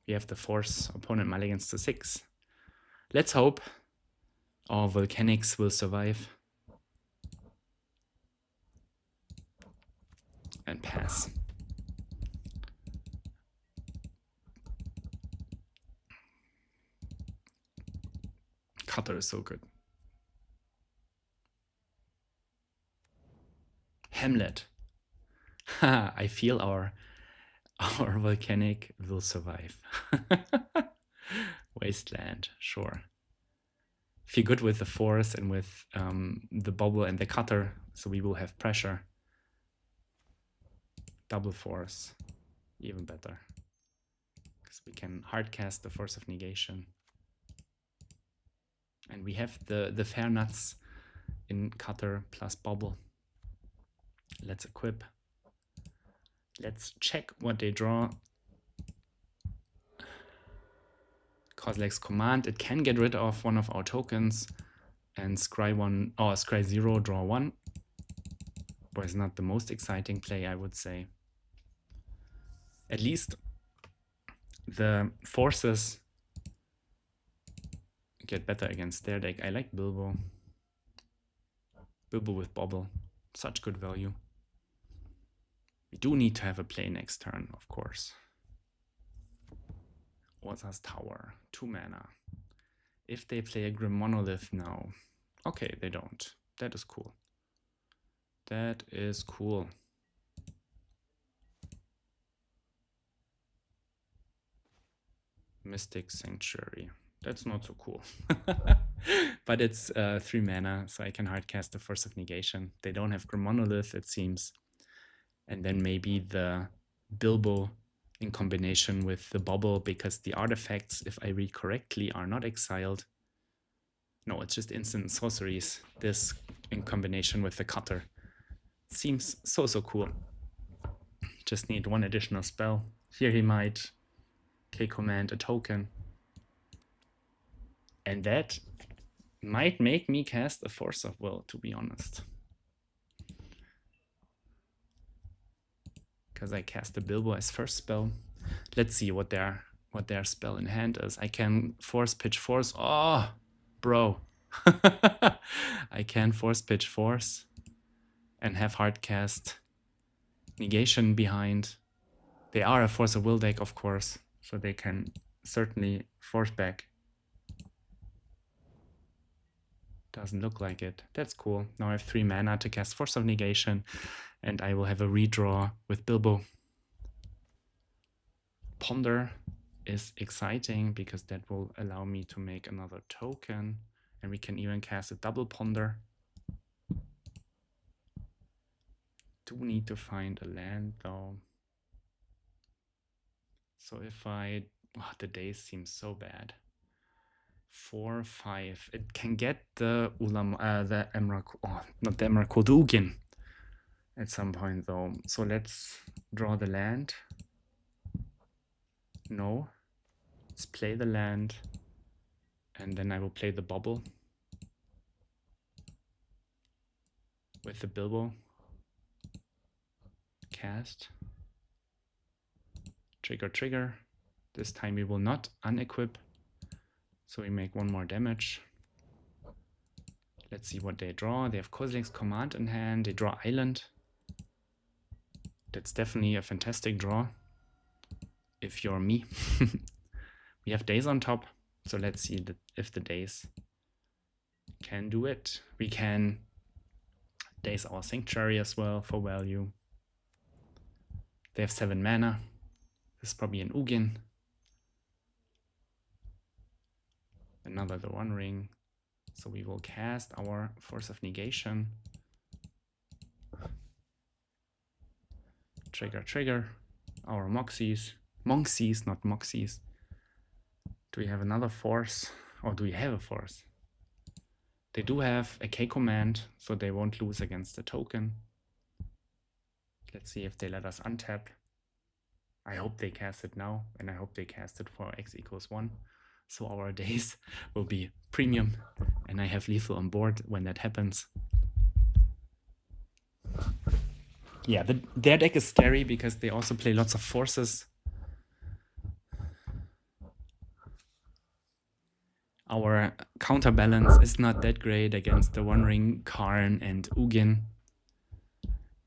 We have the Force. Opponent mulligans to 6. Let's hope our Volcanics will survive. And pass. Cutter is so good. Hamlet. I feel our Volcanic will survive. Wasteland, sure. Feel good with the Force and with the bubble and the cutter, so we will have pressure. Double Force, even better. Because we can hardcast the Force of Negation. And we have the fair nuts in cutter plus bubble. Let's equip. Let's check what they draw. Kozilek's command, it can get rid of one of our tokens and scry 1 or scry 0, draw 1. But it's not the most exciting play, I would say. At least the forces get better against their deck. I like Bilbo. Bilbo with Bobble, such good value. We do need to have a play next turn, of course. Orza's Tower, 2 mana. If they play a Grim Monolith now, okay, they don't. That is cool. That is cool. Mystic Sanctuary. That's not so cool. But it's 3 mana, so I can hardcast the Force of Negation. They don't have Grim Monolith, it seems. And then maybe the Bilbo in combination with the Bobble, because the artifacts, if I read correctly, are not exiled. No, it's just instant sorceries. This in combination with the Cutter. Seems so cool. Just need one additional spell. Here he might K-command a token. And that might make me cast a Force of Will, to be honest. Because I cast the Bilbo as first spell. Let's see what their spell in hand is. I can force pitch force. Oh, bro. I can force pitch force and have hardcast negation behind. They are a Force of Will deck, of course, so they can certainly force back. Doesn't look like it. That's cool. Now I have 3 mana to cast Force of Negation, and I will have a redraw with Bilbo. Ponder is exciting because that will allow me to make another token, and we can even cast a double Ponder. Do need to find a land though. So if I, the days seem so bad. 4, 5. It can get the the Emrakul, not the Emrakul, the Ugin at some point though. So let's draw the land. No. Let's play the land. And then I will play the Bobble with the Bilbo. Cast. Trigger. This time we will not unequip. So we make 1 more damage. Let's see what they draw. They have Kozilek's command in hand. They draw Island. That's definitely a fantastic draw. If you're me. We have days on top. So let's see if the days can do it. We can days our Sanctuary as well for value. They have 7 mana. This is probably an Ugin. Another the One Ring. So we will cast our Force of Negation. Trigger. Our Moxies. Monxies, not Moxies. Do we have another Force? Or do we have a Force? They do have a K command, so they won't lose against the token. Let's see if they let us untap. I hope they cast it now, and I hope they cast it for x = 1. So our days will be premium, and I have lethal on board when that happens. Yeah, their deck is scary because they also play lots of forces. Our counterbalance is not that great against the One Ring, Karn, and Ugin.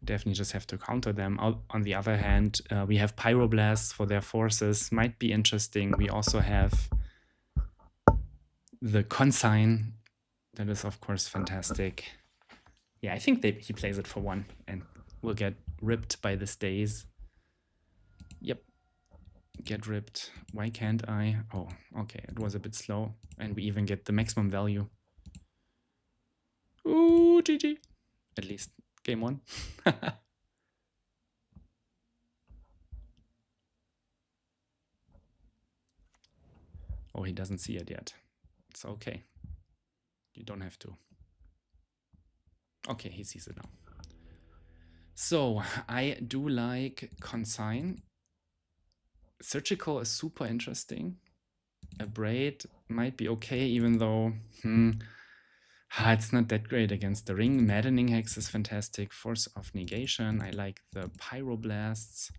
Definitely just have to counter them. On the other hand, we have Pyroblasts for their forces. Might be interesting. We also have the Consign. That is, of course, fantastic. Yeah, I think he plays it for 1 and will get ripped by the stays. Yep. Get ripped. Why can't I? Oh, okay. It was a bit slow. And we even get the maximum value. Ooh, GG. At least game 1. Oh, he doesn't see it yet. It's okay. You don't have to. Okay, he sees it now. So I do like Consign. Surgical is super interesting. A Braid might be okay, even though it's not that great against the ring. Maddening Hex is fantastic. Force of Negation. I like the Pyroblasts.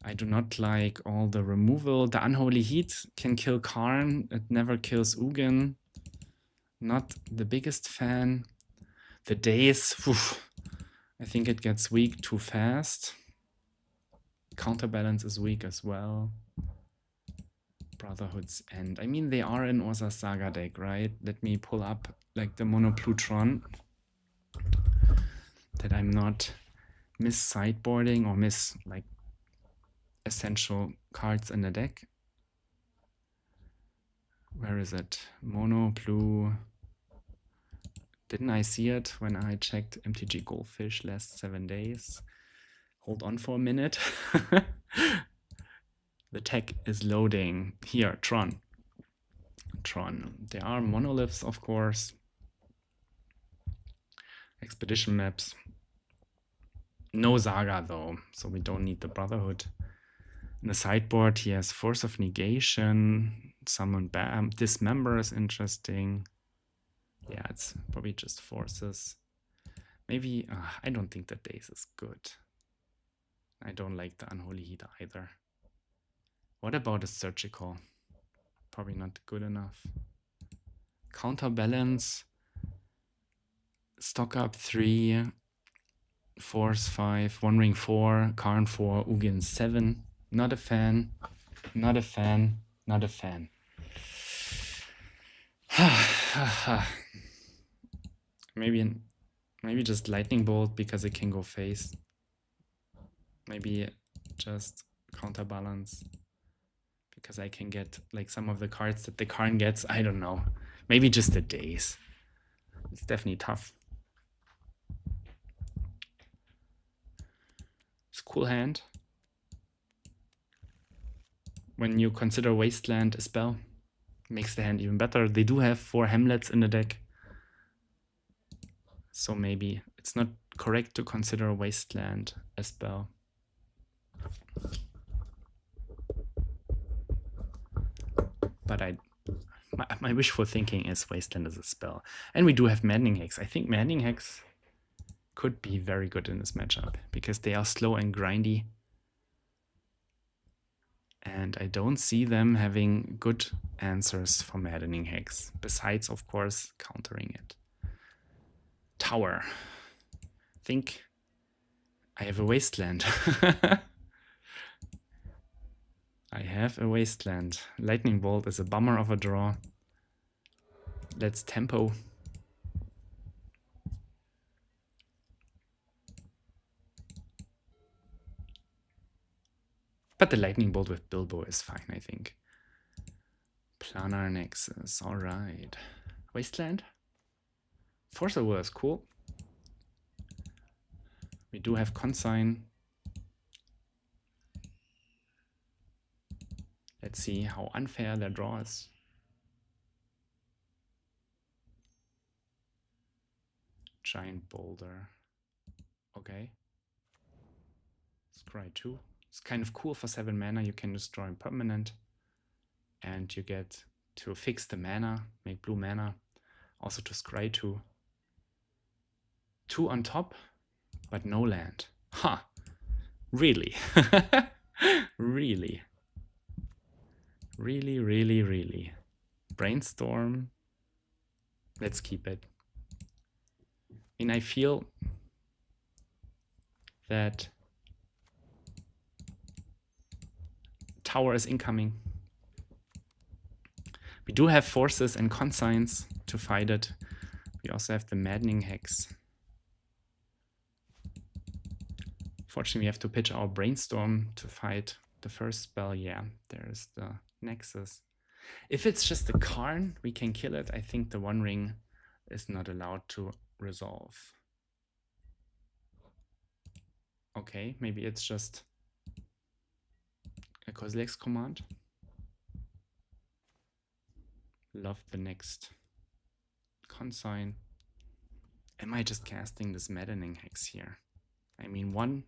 I do not like all the removal. The Unholy Heat can kill Karn. It never kills Ugin. Not the biggest fan. The Daze, I think it gets weak too fast. Counterbalance is weak as well. Brotherhood's End. I mean, they are in Urza's Saga deck, right? Let me pull up like the Mono Plutron, that I'm not miss sideboarding or miss like essential cards in the deck. Where is it? Mono Blue. Didn't I see it when I checked MTG Goldfish last 7 days? Hold on for a minute. The tech is loading. Here, Tron. There are monoliths, of course. Expedition maps. No Saga, though, so we don't need the Brotherhood. In the sideboard, he has Force of Negation, Summon Bam. Dismember is interesting. Yeah, it's probably just forces. Maybe, I don't think that Daze is good. I don't like the Unholy Heat either. What about a Surgical? Probably not good enough. Counterbalance. Stock up 3. Force 5. One Ring 4. Karn 4. Ugin 7. Not a fan. Not a fan. Not a fan. Maybe just Lightning Bolt because it can go face. Maybe just Counterbalance because I can get like some of the cards that the Karn gets. I don't know. Maybe just the Daze. It's definitely tough. It's a cool hand. When you consider Wasteland a spell, makes the hand even better. They do have 4 Hamlets in the deck. So maybe it's not correct to consider Wasteland a spell. But my wishful thinking is Wasteland is a spell. And we do have Maddening Hex. I think Maddening Hex could be very good in this matchup because they are slow and grindy. And I don't see them having good answers for Maddening Hex, besides, of course, countering it. Tower. Think I have a Wasteland. I have a Wasteland. Lightning Bolt is a bummer of a draw. Let's tempo. But the Lightning Bolt with Bilbo is fine, I think. Planar Nexus, all right. Wasteland? Force of Will is cool. We do have Consign. Let's see how unfair their draw is. Giant Boulder. Okay. Scry 2. It's kind of cool for 7 mana. You can destroy a permanent. And you get to fix the mana, make blue mana. Also to scry 2. 2 on top, but no land. Huh. Really? Really? Really, really, really. Brainstorm. Let's keep it. And I feel that Tower is incoming. We do have forces and consigns to fight it. We also have the Maddening Hex. Fortunately, we have to pitch our Brainstorm to fight the first spell. Yeah, there's the Nexus. If it's just the Karn, we can kill it. I think the One Ring is not allowed to resolve. Okay, maybe it's just a Kozilek's command. Love the next consign. Am I just casting this Maddening Hex here? I mean, when,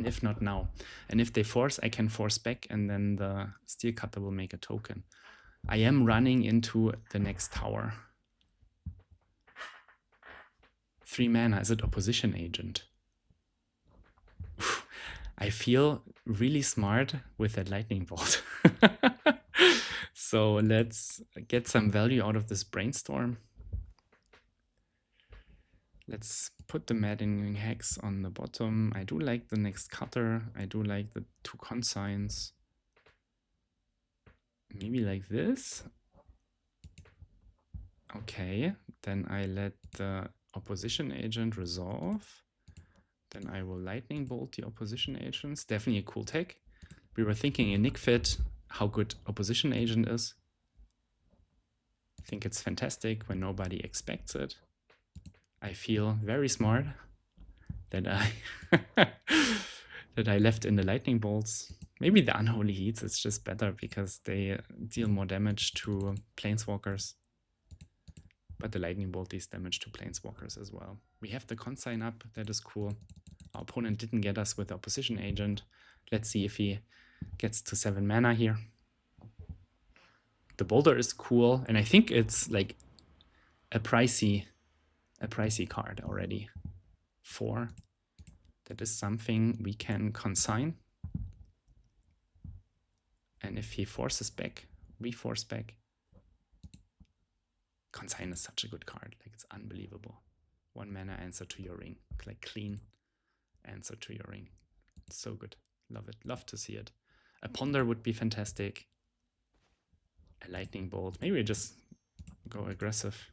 if not now? And if they force, I can force back, and then the Steel Cutter will make a token. I am running into the next tower. 3 mana. Is it opposition agent? I feel really smart with that lightning bolt. So let's get some value out of this brainstorm. Let's put the maddening hex on the bottom. I do like the next cutter. I do like the 2 consigns. Maybe like this. Okay, then I let the opposition agent resolve. Then I will lightning bolt the opposition agents. Definitely a cool tech. We were thinking in Nick Fit how good opposition agent is. I think it's fantastic when nobody expects it. I feel very smart that I that I left in the lightning bolts. Maybe the unholy heats is just better because they deal more damage to planeswalkers. But the lightning bolt deals damage to planeswalkers as well. We have the consign up, that is cool. Our opponent didn't get us with the opposition agent. Let's see if he gets to 7 mana here. The boulder is cool, and I think it's like a pricey card already. 4. That is something we can consign. And if he forces back, we force back. Consign is such a good card, like it's unbelievable. 1 mana answer to your ring, like clean answer to your ring. It's so good, love it, love to see it. A ponder would be fantastic. A lightning bolt, maybe we just go aggressive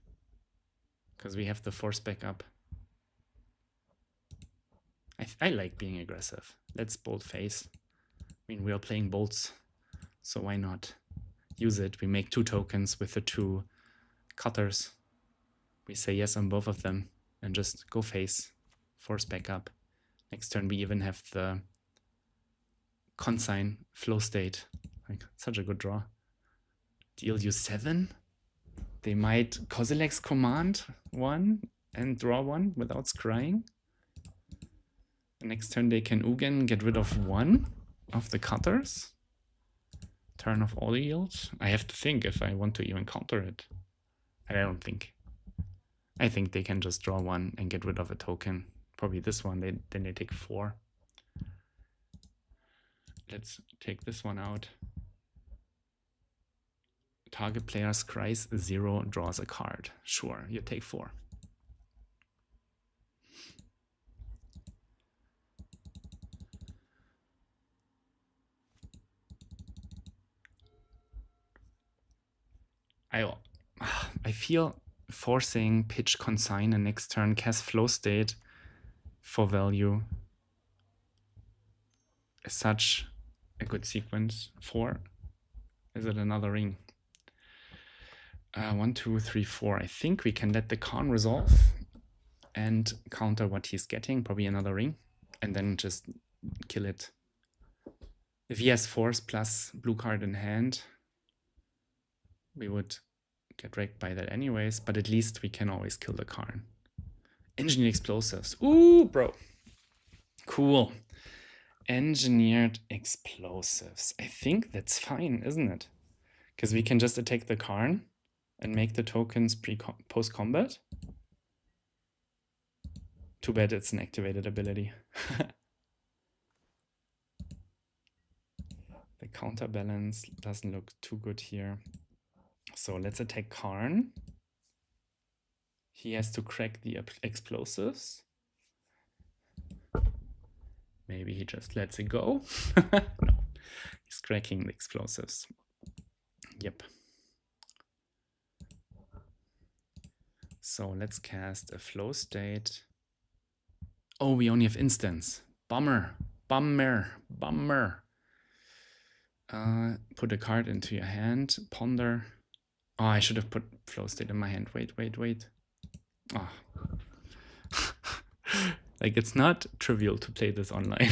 because we have the force back up. I like being aggressive. Let's bolt face. I mean, we are playing bolts, so why not use it? We make 2 tokens with the 2 cutters. We say yes on both of them and just go face, force back up. Next turn we even have the consign flow state. Like, such a good draw. Deal you 7. They might Kozilek's command 1 and draw 1 without scrying. The next turn they can Ugin, get rid of 1 of the cutters. Turn off all yields. I have to think if I want to even counter it. I don't think. I think they can just draw 1 and get rid of a token. Probably this one, then they take 4. Let's take this one out. Target player scries 0, draws a card. Sure, you take 4. I feel forcing pitch consign and next turn cast flow state for value is such a good sequence. 4. Is it another ring? 1, 2, 3, 4. I think we can let the Khan resolve and counter what he's getting, probably another ring, and then just kill it. If he has force plus blue card in hand, we would get wrecked by that anyways, but at least we can always kill the Karn. Engineered explosives. Ooh, bro. Cool. Engineered explosives. I think that's fine, isn't it? Because we can just attack the Karn and make the tokens post-combat. Too bad it's an activated ability. The counterbalance doesn't look too good here. So let's attack Karn. He has to crack the explosives. Maybe he just lets it go. No, he's cracking the explosives. Yep. So let's cast a flow state. Oh, we only have instants. Bummer. Bummer. Bummer. Put a card into your hand. Ponder. Oh, I should have put flow state in my hand. Wait. Oh. Like, it's not trivial to play this online.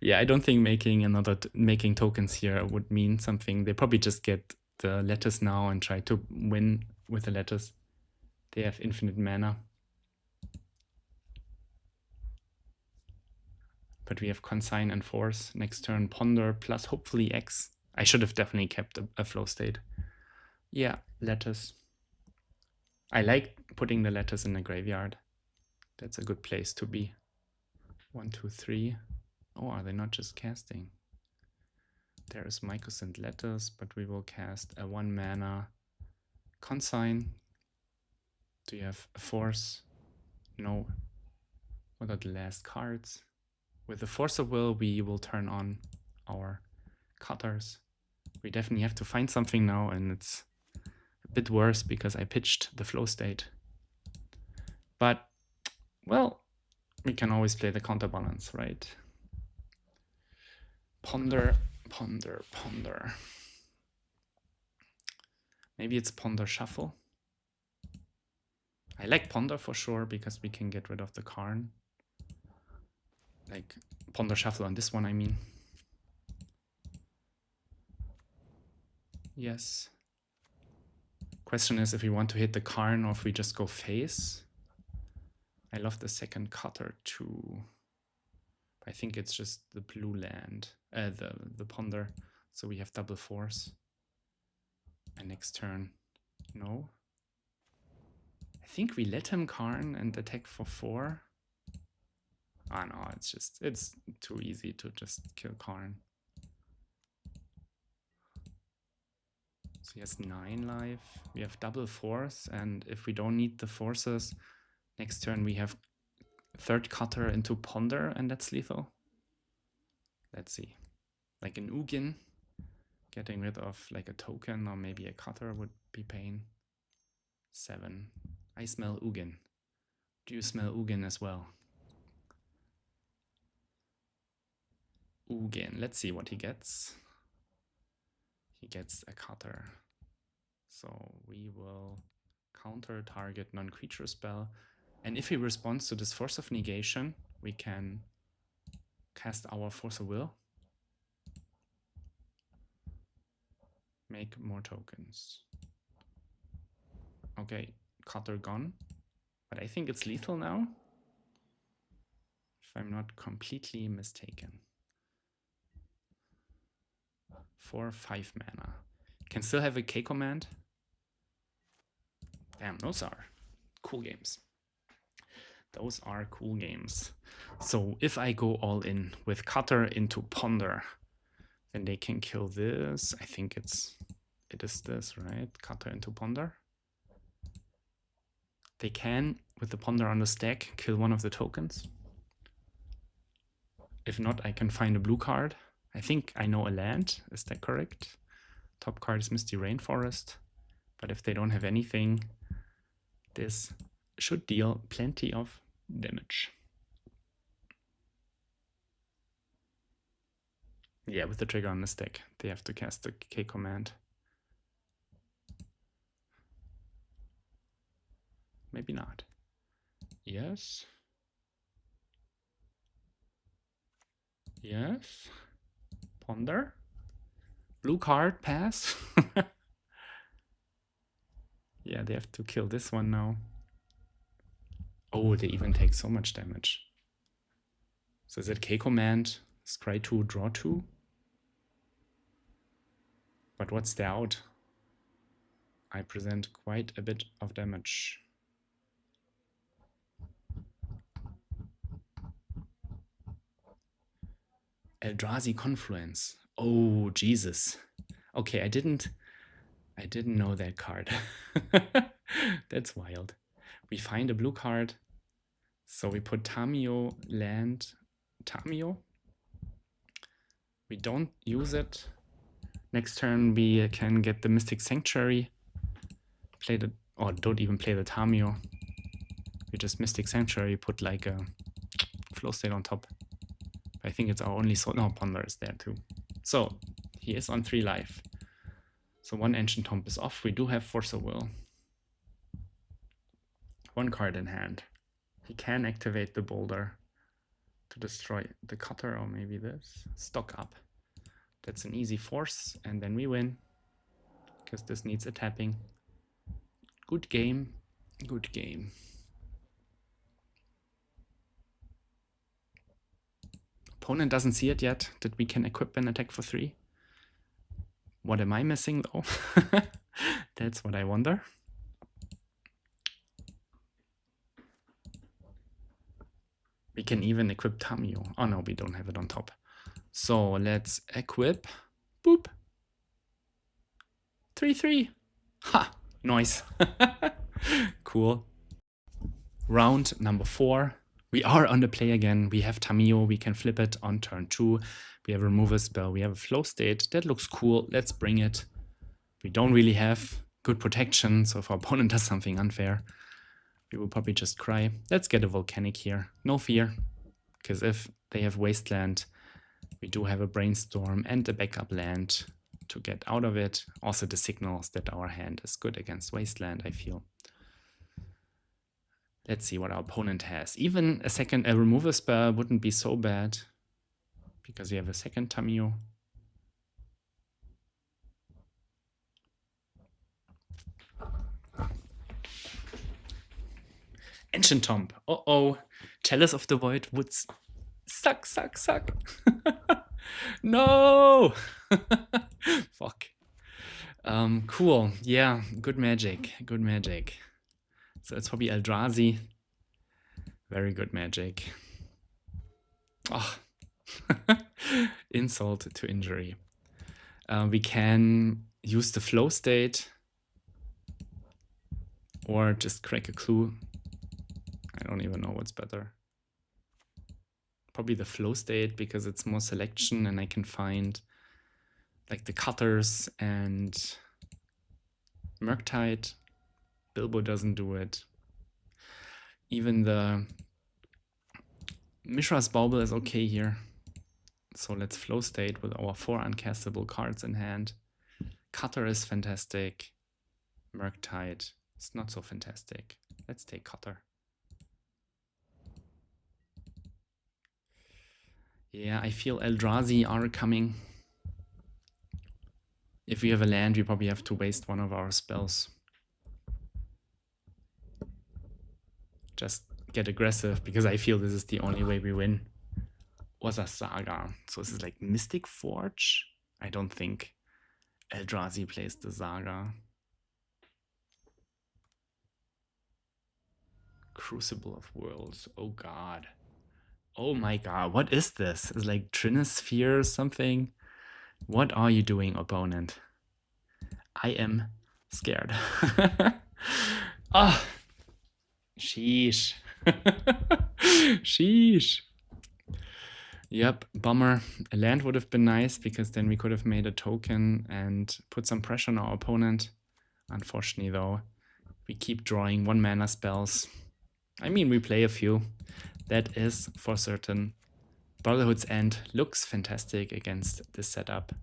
Yeah, I don't think making tokens here would mean something. They probably just get the letters now and try to win with the letters. They have infinite mana. But we have consign and force. Next turn, ponder plus hopefully X. I should have definitely kept a flow state. Yeah, letters. I like putting the letters in the graveyard. That's a good place to be. 1, 2, 3. Oh, are they not just casting? There is Mycosynth letters, but we will cast a 1 mana consign. Do you have a force? No. What are the last cards? With the Force of Will, we will turn on our cutters. We definitely have to find something now, and it's a bit worse because I pitched the flow state. But, well, we can always play the counterbalance, right? Ponder, ponder, ponder. Maybe it's Ponder Shuffle. I like Ponder for sure because we can get rid of the Karn. Like Ponder Shuffle on this one, I mean. Yes. Question is if we want to hit the Karn or if we just go face. I love the second cutter too. I think it's just the blue land, the Ponder. So we have double force. And next turn, no. I think we let him Karn and attack for 4. Ah no, it's too easy to just kill Karn. So he has 9 life. We have double force, and if we don't need the forces, next turn we have third cutter into Ponder, and that's lethal. Let's see. Like an Ugin, getting rid of like a token or maybe a cutter would be pain. 7. I smell Ugin. Do you smell Ugin as well? Ugin. Let's see what he gets. He gets a cutter. So we will counter target non-creature spell. And if he responds to this Force of Negation, we can cast our Force of Will. Make more tokens. Okay, cutter gone. But I think it's lethal now, if I'm not completely mistaken. 4, 5 mana. Can still have a K command. Damn, those are cool games. Those are cool games. So if I go all in with cutter into Ponder, then they can kill this. I think it is this, right? Cutter into Ponder. They can, with the Ponder on the stack, kill one of the tokens. If not, I can find a blue card. I think I know a land. Is that correct? Top card is Misty Rainforest. But if they don't have anything, this should deal plenty of damage. Yeah, with the trigger on the stack, they have to cast the K command. Maybe not. Yes. Yes. Ponder. Blue card, pass. Yeah, they have to kill this one now. Oh, they even take so much damage. So is it K command, scry 2, draw 2? But what's the out? I present quite a bit of damage. Eldrazi Confluence. Oh, Jesus. Okay, I didn't know that card. That's wild. We find a blue card. So we put Tamio land Tamio. We don't use it. Next turn we can get the Mystic Sanctuary. Play the, or don't even play the Tamio. We just Mystic Sanctuary, put like a flow state on top. I think it's our only soul. No, Ponder is there too. So he is on 3 life. So 1 Ancient Tomb is off. We do have Force of Will. 1 card in hand. He can activate the boulder to destroy the cutter, or maybe this. Stock up. That's an easy force, and then we win. Because this needs a tapping. Good game. Good game. Opponent doesn't see it yet, that we can equip and attack for 3. What am I missing though? That's what I wonder. We can even equip Tamiyo. Oh no, we don't have it on top. So let's equip. Boop. 3-3. Ha! Nice. Cool. Round number 4. We are on the play again. We have Tamiyo. We can flip it on turn 2. We have a removal spell. We have a flow state. That looks cool. Let's bring it. We don't really have good protection, so if our opponent does something unfair, we will probably just cry. Let's get a volcanic here. No fear, because if they have wasteland, we do have a brainstorm and a backup land to get out of it. Also the signals that our hand is good against wasteland, I feel. Let's see what our opponent has. Even a removal spell wouldn't be so bad, because we have a second Tamiyo. Ancient Tomb. Uh-oh. Chalice of the Void would suck. No! Fuck. Cool. Yeah, good magic. Good magic. So it's probably Eldrazi. Very good magic. Oh. Insult to injury. We can use the flow state or just crack a clue. I don't even know what's better. Probably the flow state, because it's more selection and I can find like the cutters and Murktide. Bilbo doesn't do it. Even the Mishra's Bauble is okay here. So let's flow state with our 4 uncastable cards in hand. Cutter is fantastic. Murktide is not so fantastic. Let's take Cutter. Yeah, I feel Eldrazi are coming. If we have a land, we probably have to waste one of our spells. Just get aggressive, because I feel this is the only way we win. Was a Saga. So this is like Mystic Forge? I don't think Eldrazi plays the Saga. Crucible of Worlds. Oh god. Oh my god, what is this? It's like Trinisphere or something? What are you doing, opponent? I am scared. Ah! Sheesh. Sheesh. Yep, bummer. A land would have been nice, because then we could have made a token and put some pressure on our opponent. Unfortunately, though, we keep drawing 1-mana spells. I mean, we play a few. That is for certain. Brotherhood's End looks fantastic against this setup.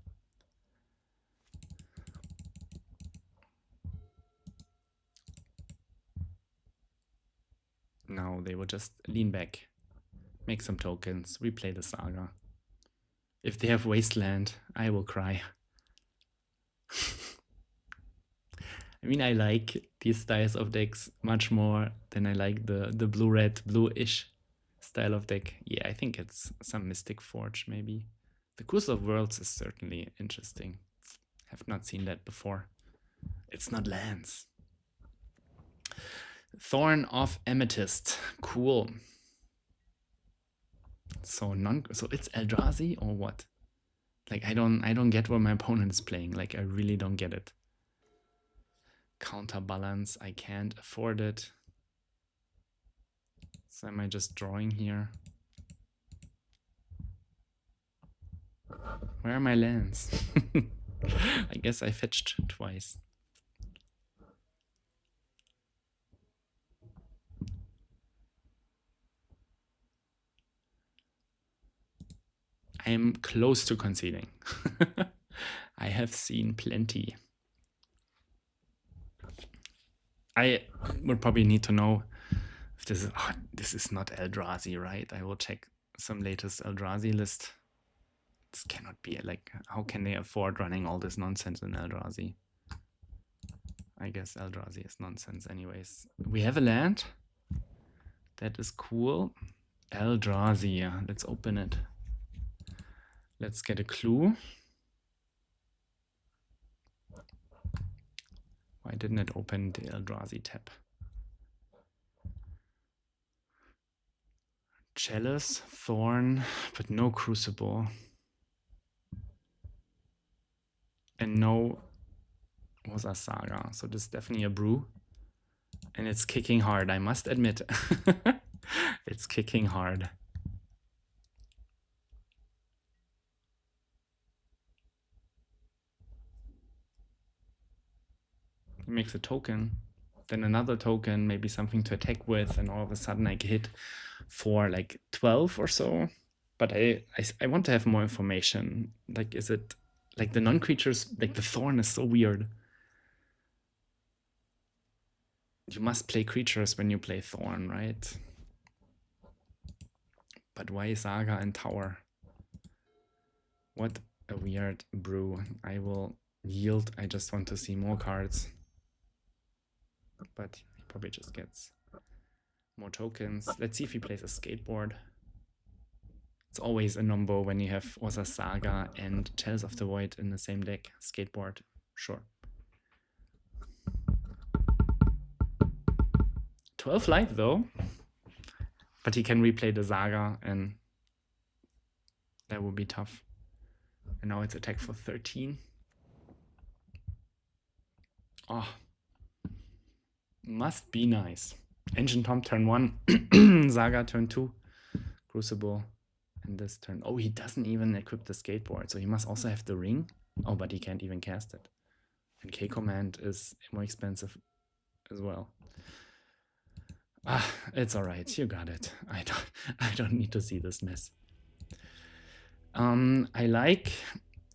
Now they will just lean back, make some tokens, replay the Saga. If they have Wasteland, I will cry. I mean, I like these styles of decks much more than I like the blue-red, blue-ish style of deck. Yeah, I think it's some Mystic Forge, maybe. The Crucible of Worlds is certainly interesting. Have not seen that before. It's not lands. Thorn of Amethyst. Cool. So it's Eldrazi or what? Like I don't get what my opponent is playing. Like I really don't get it. Counterbalance, I can't afford it. So am I just drawing here? Where are my lands? I guess I fetched twice. I am close to conceding. I have seen plenty. I would probably need to know if this is... Oh, this is not Eldrazi, right? I will check some latest Eldrazi list. This cannot be, like, how can they afford running all this nonsense in Eldrazi? I guess Eldrazi is nonsense anyways. We have a land. That is cool. Eldrazi, let's open it. Let's get a clue. why didn't it open the Eldrazi tab? Chalice, Thorn, but no Crucible. And no Osa Saga. So this is definitely a brew. And it's kicking hard, I must admit. It's kicking hard. He makes a token, then another token, maybe something to attack with, and all of a sudden I hit for like 12 or so. But I want to have more information. Like, is it like the non-creatures, like the Thorn is so weird. You must play creatures when you play Thorn, right? But why Saga and Tower? What a weird brew. I will yield. I just want to see more cards. But he probably just gets more tokens. Let's see if he plays a skateboard. It's always a number when you have Osa Saga and Chalice of the Void in the same deck. Skateboard, sure. 12 life though. But he can replay the Saga and that would be tough. And now it's attack for 13. Oh, must be nice. Ancient Tomb turn 1, Saga turn 2, Crucible, and this turn. Oh, he doesn't even equip the skateboard, so he must also have the ring. Oh, but he can't even cast it. And K command is more expensive as well. Ah, it's alright, you got it. I don't need to see this mess. I like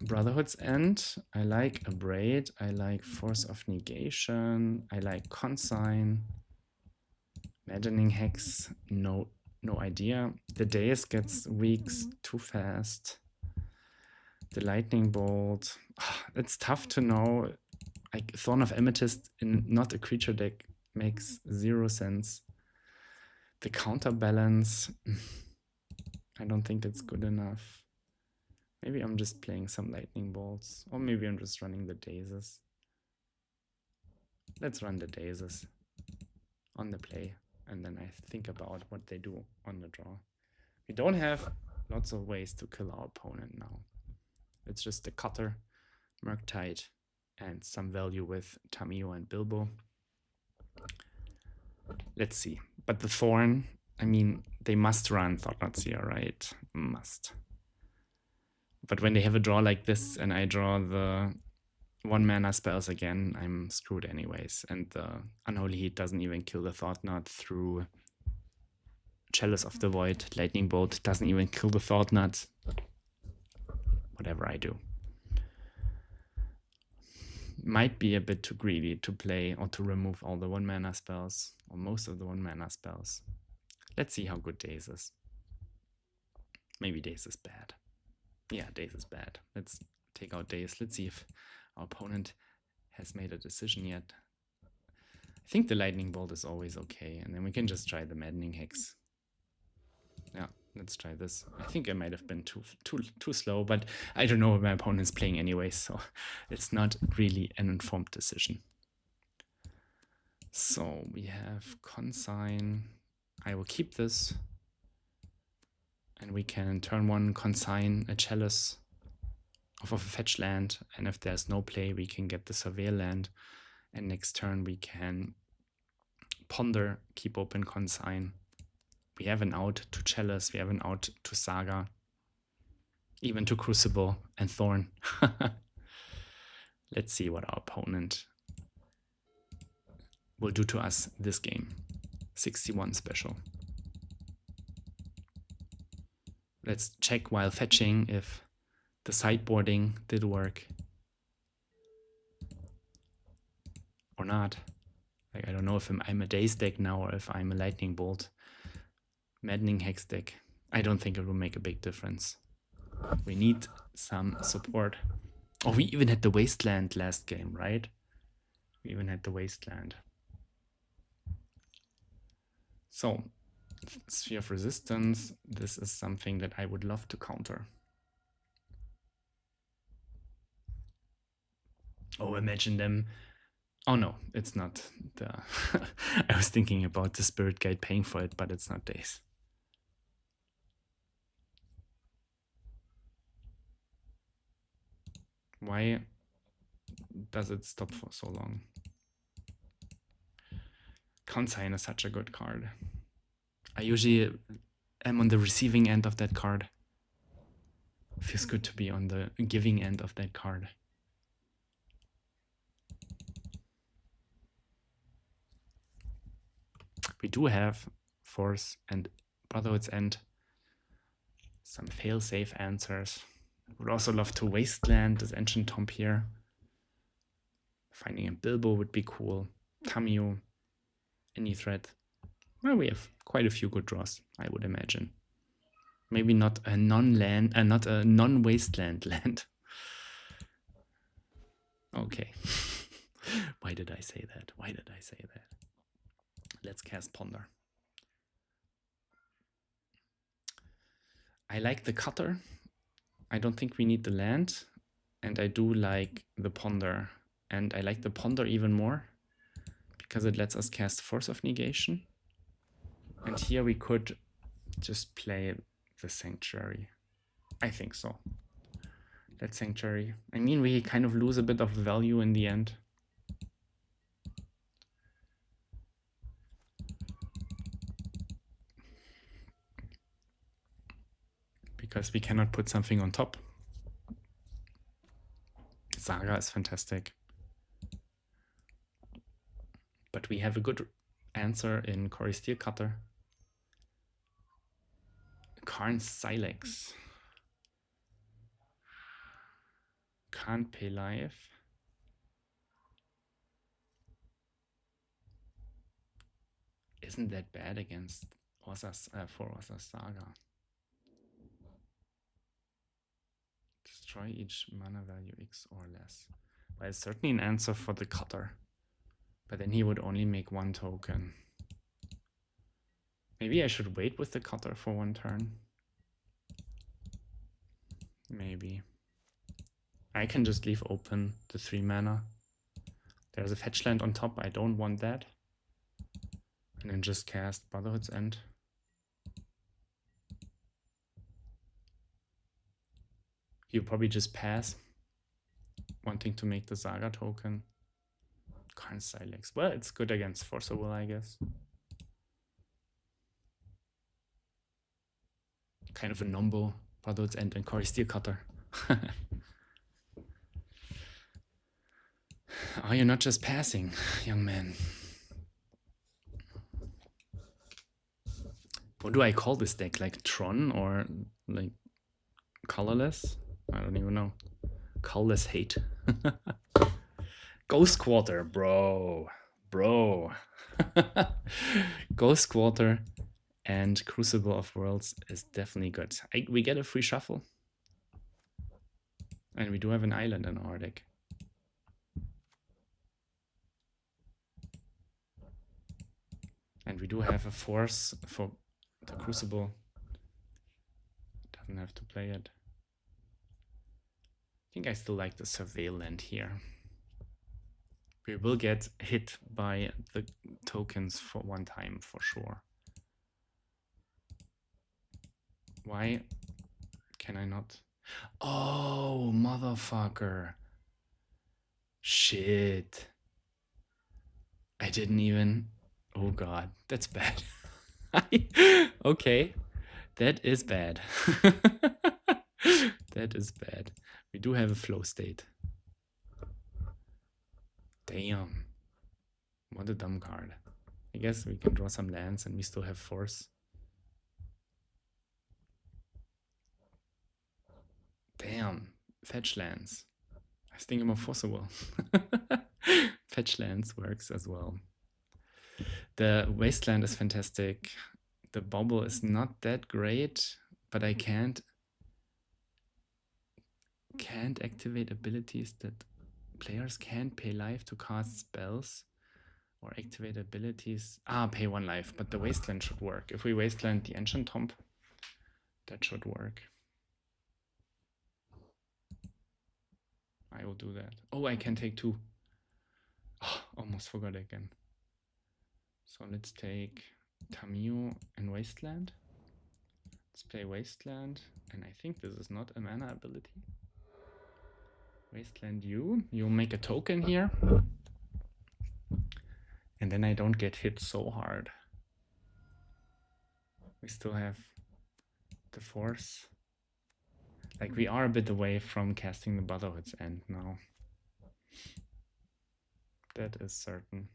Brotherhood's End, I like Abrade, I like Force of Negation, I like Consign, Maddening Hex, no idea. The Deus gets weaks too fast. The Lightning Bolt, it's tough to know. Like Thorn of Amethyst in not a creature deck makes 0 sense. The counterbalance, I don't think it's good enough. Maybe I'm just playing some Lightning Bolts, or maybe I'm just running the Dazes. Let's run the Dazes on the play, and then I think about what they do on the draw. We don't have lots of ways to kill our opponent now. It's just the Cutter, Murktide, and some value with Tamiyo and Bilbo. Let's see. But the Thorn, I mean, they must run Thought-Knot Seer, right? Must. But when they have a draw like this and I draw the 1-mana spells again, I'm screwed anyways. And the Unholy Heat doesn't even kill the Thought-Knot through Chalice of the Void. Lightning Bolt doesn't even kill the Thought-Knot. Whatever I do. Might be a bit too greedy to play or to remove all the 1-mana spells, or most of the 1-mana spells. Let's see how good Daze is. Maybe Daze is bad. Yeah, Daze is bad. Let's take out Daze. Let's see if our opponent has made a decision yet. I think the Lightning Bolt is always okay, and then we can just try the Maddening Hex. Yeah, let's try this. I think I might have been too slow, but I don't know what my opponent's playing anyway, so it's not really an informed decision. So we have Consign. I will keep this. And we can turn 1 consign a Chalice off of a fetch land. And if there's no play, we can get the Surveil land. And next turn we can ponder, keep open, consign. We have an out to Chalice, we have an out to Saga, even to Crucible and Thorn. Let's see what our opponent will do to us this game. 61 special. Let's check while fetching if the sideboarding did work or not. Like, I don't know if I'm a Daze deck now or if I'm a Lightning Bolt. Maddening Hex deck. I don't think it will make a big difference. We need some support. Oh, we even had the Wasteland last game, right? We even had the Wasteland. So, Sphere of Resistance, this is something that I would love to counter. Oh, imagine them Oh no, it's not the... I was thinking about the Spirit Guide paying for it, but it's not Days. Why does it stop for so long? Consign is such a good card. I usually am on the receiving end of that card. Feels good to be on the giving end of that card. We do have Force and Brotherhood's End. Some fail-safe answers. Would also love to Wasteland this Ancient Tomb here. Finding a Bilbo would be cool. Cameo. Any threat. Well, we have quite a few good draws, I would imagine. Maybe not a non-land, not a non-wasteland land. Okay. Why did I say that? Why did I say that? Let's cast Ponder. I like the Cutter. I don't think we need the land. And I do like the Ponder. And I like the Ponder even more because it lets us cast Force of Negation. And here we could just play the Sanctuary. I think so. That Sanctuary. I mean, we kind of lose a bit of value in the end. Because we cannot put something on top. Saga is fantastic. But we have a good answer in Cory Steelcutter. Karn Silex. Can't pay life. Isn't that bad against Urza's, for Urza's Saga? Destroy each mana value X or less. Well, it's certainly an answer for the Cutter. But then he would only make one token. Maybe I should wait with the Cutter for one turn. Maybe. I can just leave open the 3 mana. There's a fetch land on top. I don't want that. And then just cast Brotherhood's End. You probably just pass, wanting to make the Saga token. Karn Silex. Well, it's good against Force of Will, I guess. Kind of a Nombo, Brotherhood's End, and Cory Steelcutter. Oh, you're not just passing, young man. What do I call this deck? Like Tron or like colorless? I don't even know. Colorless hate. Ghost Quarter, bro. Ghost Quarter and Crucible of Worlds is definitely good. We get a free shuffle. And we do have an island in our deck. And we do have a force for the Crucible. Doesn't have to play it. I think I still like the Surveil land here. We will get hit by the tokens for one time for sure. Why can I not? Oh, motherfucker. Shit. I didn't even... Oh god, that's bad. Okay, that is bad. That is bad. We do have a flow state. Damn. What a dumb card. I guess we can draw some lands and we still have force. Damn. Fetch lands. I was thinking about Force of Will. Fetch lands works as well. The Wasteland is fantastic. The Bobble is not that great, but I can't activate abilities that players can't pay life to cast spells or activate abilities. Pay 1 life, but the Wasteland should work. If we Wasteland the Ancient Tomb, that should work. I will do that. Oh, I can take 2. Oh, almost forgot again. So let's take Tamiyo and Wasteland. Let's play Wasteland, and I think this is not a mana ability. Wasteland you make a token here, and then I don't get hit so hard. We still have the force. Like, we are a bit away from casting the Brotherhood's End now. That is certain.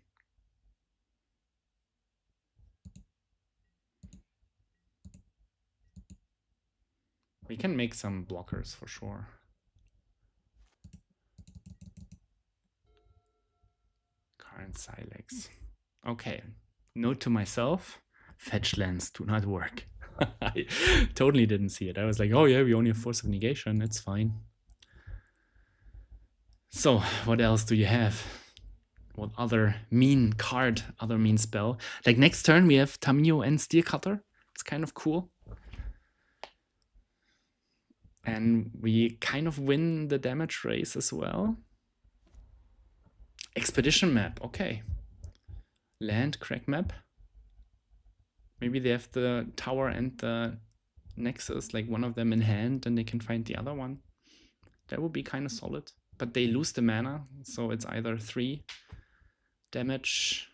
We can make some blockers for sure. Current Silex. Okay. Note to myself, fetch lands do not work. I totally didn't see it. I was like, oh yeah, we only have Force of Negation. It's fine. So, what else do you have? What other mean card, other mean spell? Like, next turn we have Tamiyo and Steel Cutter. It's kind of cool. And we kind of win the damage race as well. Expedition map, okay. Land crack map. Maybe they have the tower and the nexus, like one of them in hand, and they can find the other one. That would be kind of solid. But they lose the mana, so it's either 3 damage,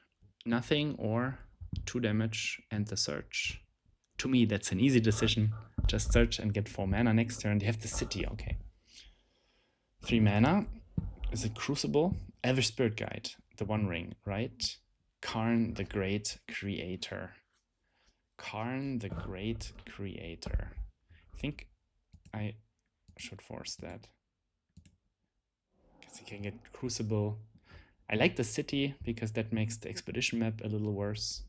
nothing, or 2 damage and the search. To me, that's an easy decision. Just search and get 4 mana next turn. They have the city, okay. 3 mana. Is it Crucible? Elvish Spirit Guide, the One Ring, right? Karn the Great Creator. Karn the Great Creator. I think I should force that. Because you can get Crucible. I like the city because that makes the expedition map a little worse.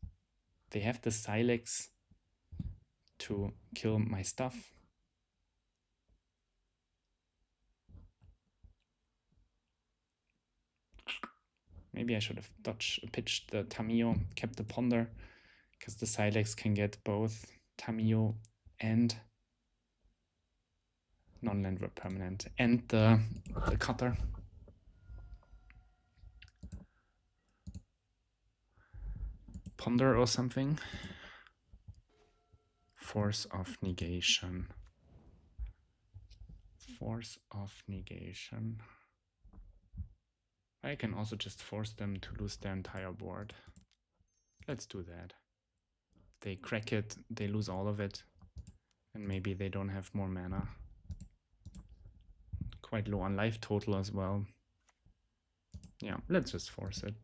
They have the Silex to kill my stuff. Maybe I should have pitched the Tamiyo, kept the Ponder, because the Silex can get both Tamiyo and non-land permanent, and the Cutter. Ponder or something. Force of Negation. Force of Negation. I can also just force them to lose their entire board. Let's do that. They crack it, they lose all of it, and maybe they don't have more mana. Quite low on life total as well. Yeah, let's just force it.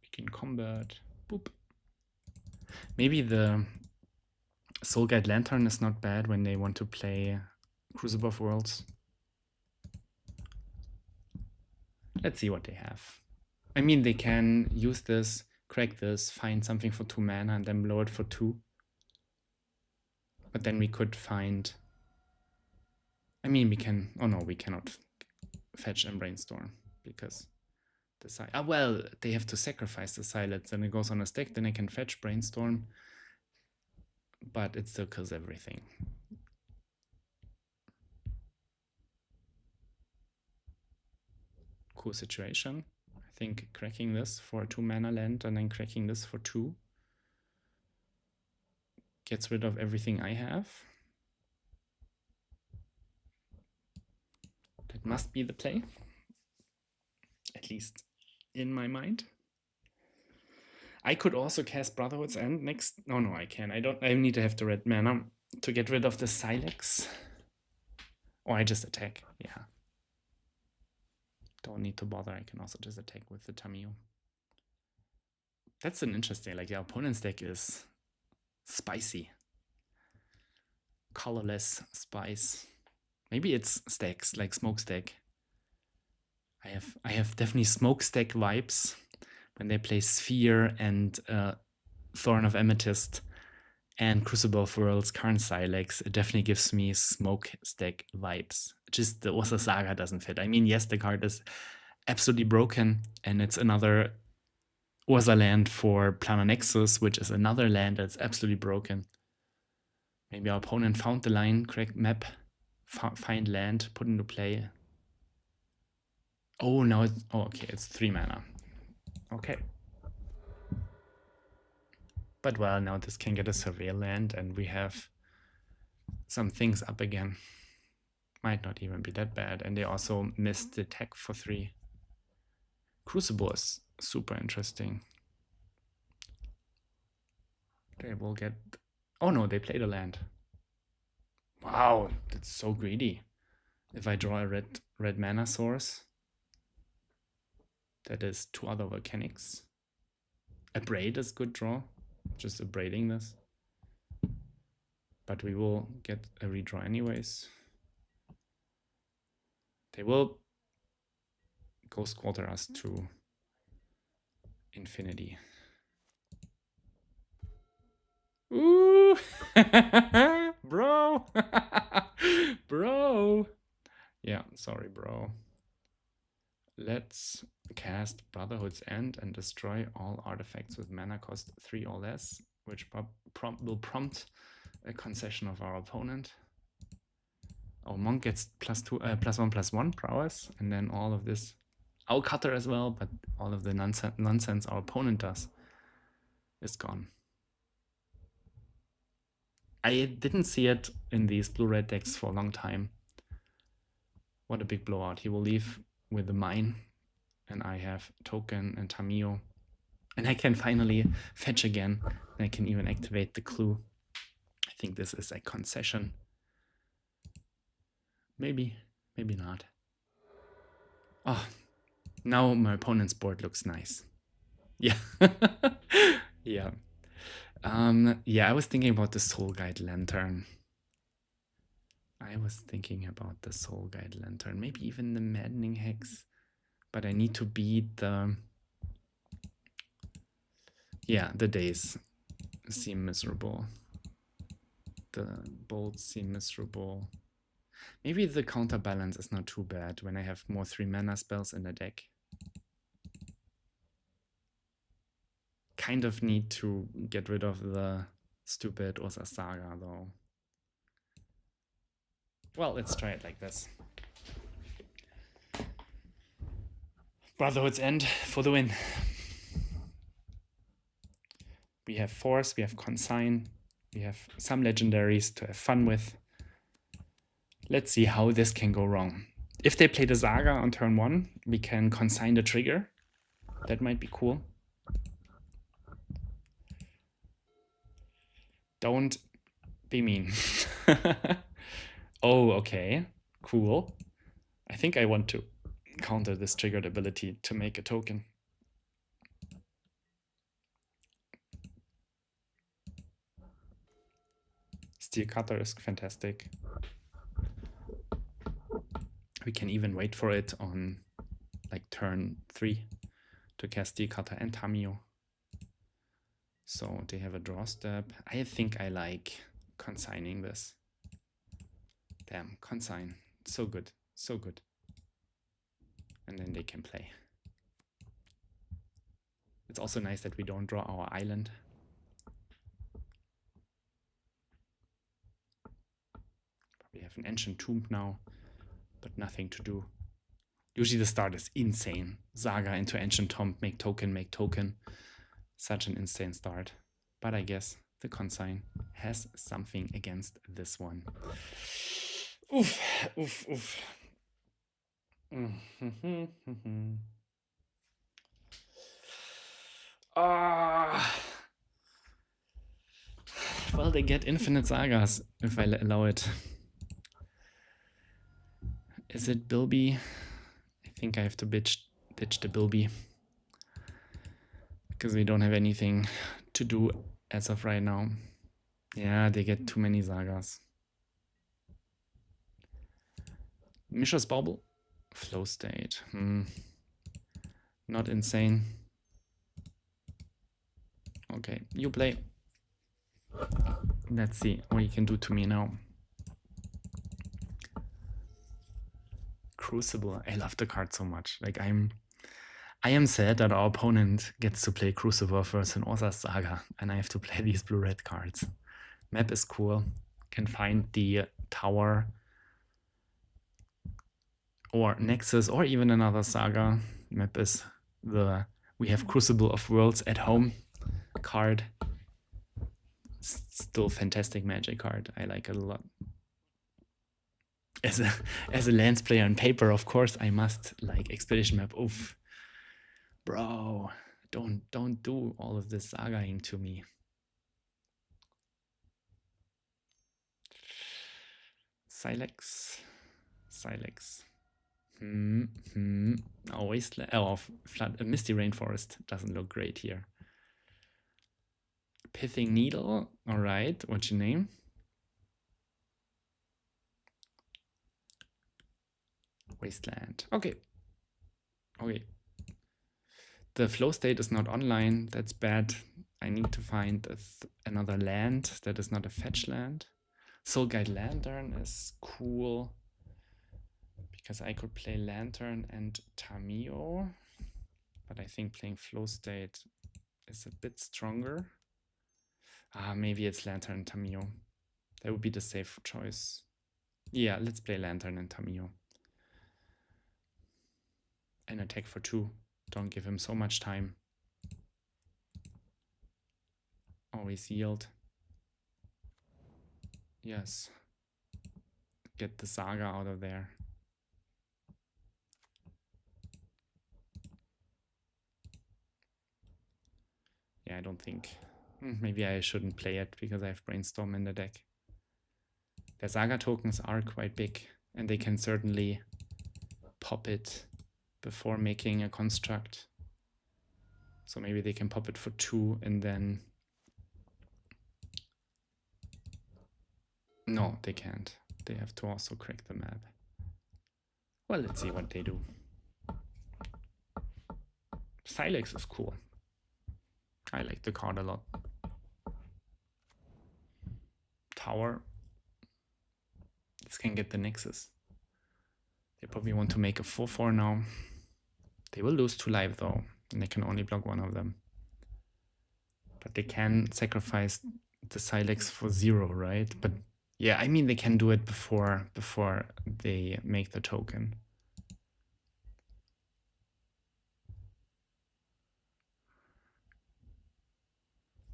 Begin combat. Boop. Maybe the Soul Guide Lantern is not bad when they want to play Crucible of Worlds. Let's see what they have. I mean, they can use this, crack this, find something for 2 mana, and then blow it for 2. But then we could find... I mean, we can... Oh no, we cannot fetch and brainstorm, because the well, they have to sacrifice the Silence, and it goes on a stack, then I can fetch brainstorm, but it still kills everything. Cool situation. I think cracking this for a 2 mana land and then cracking this for 2 gets rid of everything I have. That must be the play, at least in my mind. I could also cast Brotherhood's End next. No, I can. I need to have the red mana to get rid of the Silex. Or I just attack, yeah. Don't need to bother, I can also just attack with the Tamiyo. That's an interesting, like the opponent's deck is spicy. Colorless spice. Maybe it's stacks, like Smokestack. I have definitely Smokestack vibes when they play Sphere and Thorn of Amethyst and Crucible of Worlds, Karn Silex. It definitely gives me Smokestack vibes. Just the Ursa Saga doesn't fit. I mean, yes, the card is absolutely broken, and it's another Ursa land for Planar Nexus, which is another land that's absolutely broken. Maybe our opponent found the line, correct map. find land, put into play. Oh, now it's, oh, okay, it's 3 mana. Okay. But well, now this can get a surveil land, and we have some things up again. Might not even be that bad. And they also missed the tech for 3. Crucible is super interesting. They will get... Oh no, they played a land. Wow, that's so greedy. If I draw a red mana source, that is 2 other volcanics. Abrade is good draw, just abrading this. But we will get a redraw anyways. They will Ghost Quarter us to infinity. Ooh! Bro! Bro! Yeah, sorry, bro. Let's cast Brotherhood's End and destroy all artifacts with mana cost 3 or less, which will prompt a concession of our opponent. Our monk gets +1/+1 prowess, and then all of this, our cutter as well, but all of the nonsense our opponent does is gone. I didn't see it in these blue-red decks for a long time. What a big blowout. He will leave with the mine, and I have token and Tamiyo, and I can finally fetch again, and I can even activate the clue. I think this is a concession. Maybe, maybe not. Oh, now my opponent's board looks nice. Yeah. Yeah. Yeah, I was thinking about the Soul Guide Lantern. Maybe even the Maddening Hex. But I need to beat the... Yeah, the days seem miserable. The bolts seem miserable. Maybe the counterbalance is not too bad when I have more 3 mana spells in the deck. Kind of need to get rid of the stupid Ursa Saga though. Well, let's try it like this. Brotherhood's End for the win. We have Force, we have Consign, we have some legendaries to have fun with. Let's see how this can go wrong. If they play the Saga on turn 1, we can consign the trigger. That might be cool. Don't be mean. Oh, okay. Cool. I think I want to counter this triggered ability to make a token. Steel Cutter is fantastic. We can even wait for it on like turn 3 to cast Steel Cutter and Tamiyo. So they have a draw step. I think I like consigning this. Damn, consign. So good, so good. And then they can play. It's also nice that we don't draw our island. We have an Ancient Tomb now, but nothing to do. Usually the start is insane. Saga into Ancient Tomb, make token. Such an insane start. But I guess the consign has something against this one. Oof, oof, oof. Well, they get infinite sagas if I allow it. Is it Bilby? I think I have to ditch the Bilby. Because we don't have anything to do as of right now. Yeah, they get too many sagas. Mishra's Bauble? Flow State. Not insane. Okay, you play. Let's see what you can do to me now. Crucible. I love the card so much. Like I am sad that our opponent gets to play Crucible versus an Ursa Saga, and I have to play these blue-red cards. Map is cool. Can find the tower or Nexus, or even another Saga map is the We Have Crucible of Worlds at Home card. Still fantastic Magic card. I like it a lot. As a Lands player on paper, of course, I must like Expedition map. Oof, bro, don't do all of this Sagaing to me. Silex. Oh, Wasteland. Oh, Misty Rainforest doesn't look great here. Pithing Needle. All right. What's your name? Wasteland. Okay. The flow state is not online. That's bad. I need to find another land that is not a fetch land. Soul Guide Lantern is cool because I could play Lantern and Tamio, but I think playing flow state is a bit stronger. Maybe it's Lantern and Tamio. That would be the safe choice. Yeah, let's play Lantern and Tamio. And attack for 2. Don't give him so much time. Always yield. Yes. Get the Saga out of there. Yeah, I don't think. Maybe I shouldn't play it because I have Brainstorm in the deck. The Saga tokens are quite big, and they can certainly pop it before making a construct. So maybe they can pop it for 2 and then... No, they can't. They have to also crack the map. Well, let's see what they do. Silex is cool. I like the card a lot. Tower. This can get the Nexus. They probably want to make a 4/4 now. They will lose 2 life though, and they can only block 1 of them. But they can sacrifice the Silex for 0, right? But yeah, I mean they can do it before they make the token.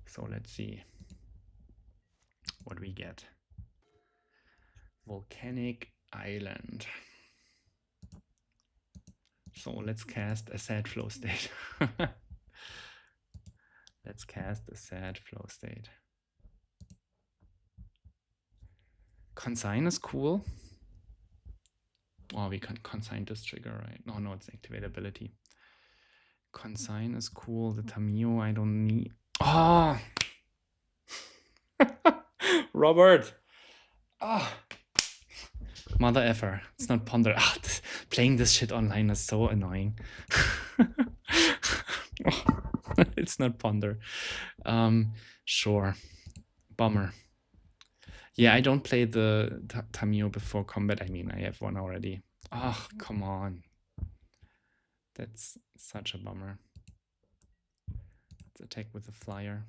So let's see what we get. Volcanic Island. So let's cast a sad flow state. Let's cast a sad flow state. Consign is cool. Oh, we can consign this trigger, right? No, it's activate ability. Consign is cool. The Tamio I don't need. Oh! Robert! Oh! Mother effer. It's not Ponder. Playing this shit online is so annoying. It's not Ponder. Sure. Bummer. Yeah, I don't play the Tamio before combat. I mean, I have one already. Oh, come on. That's such a bummer. Let's attack with the flyer.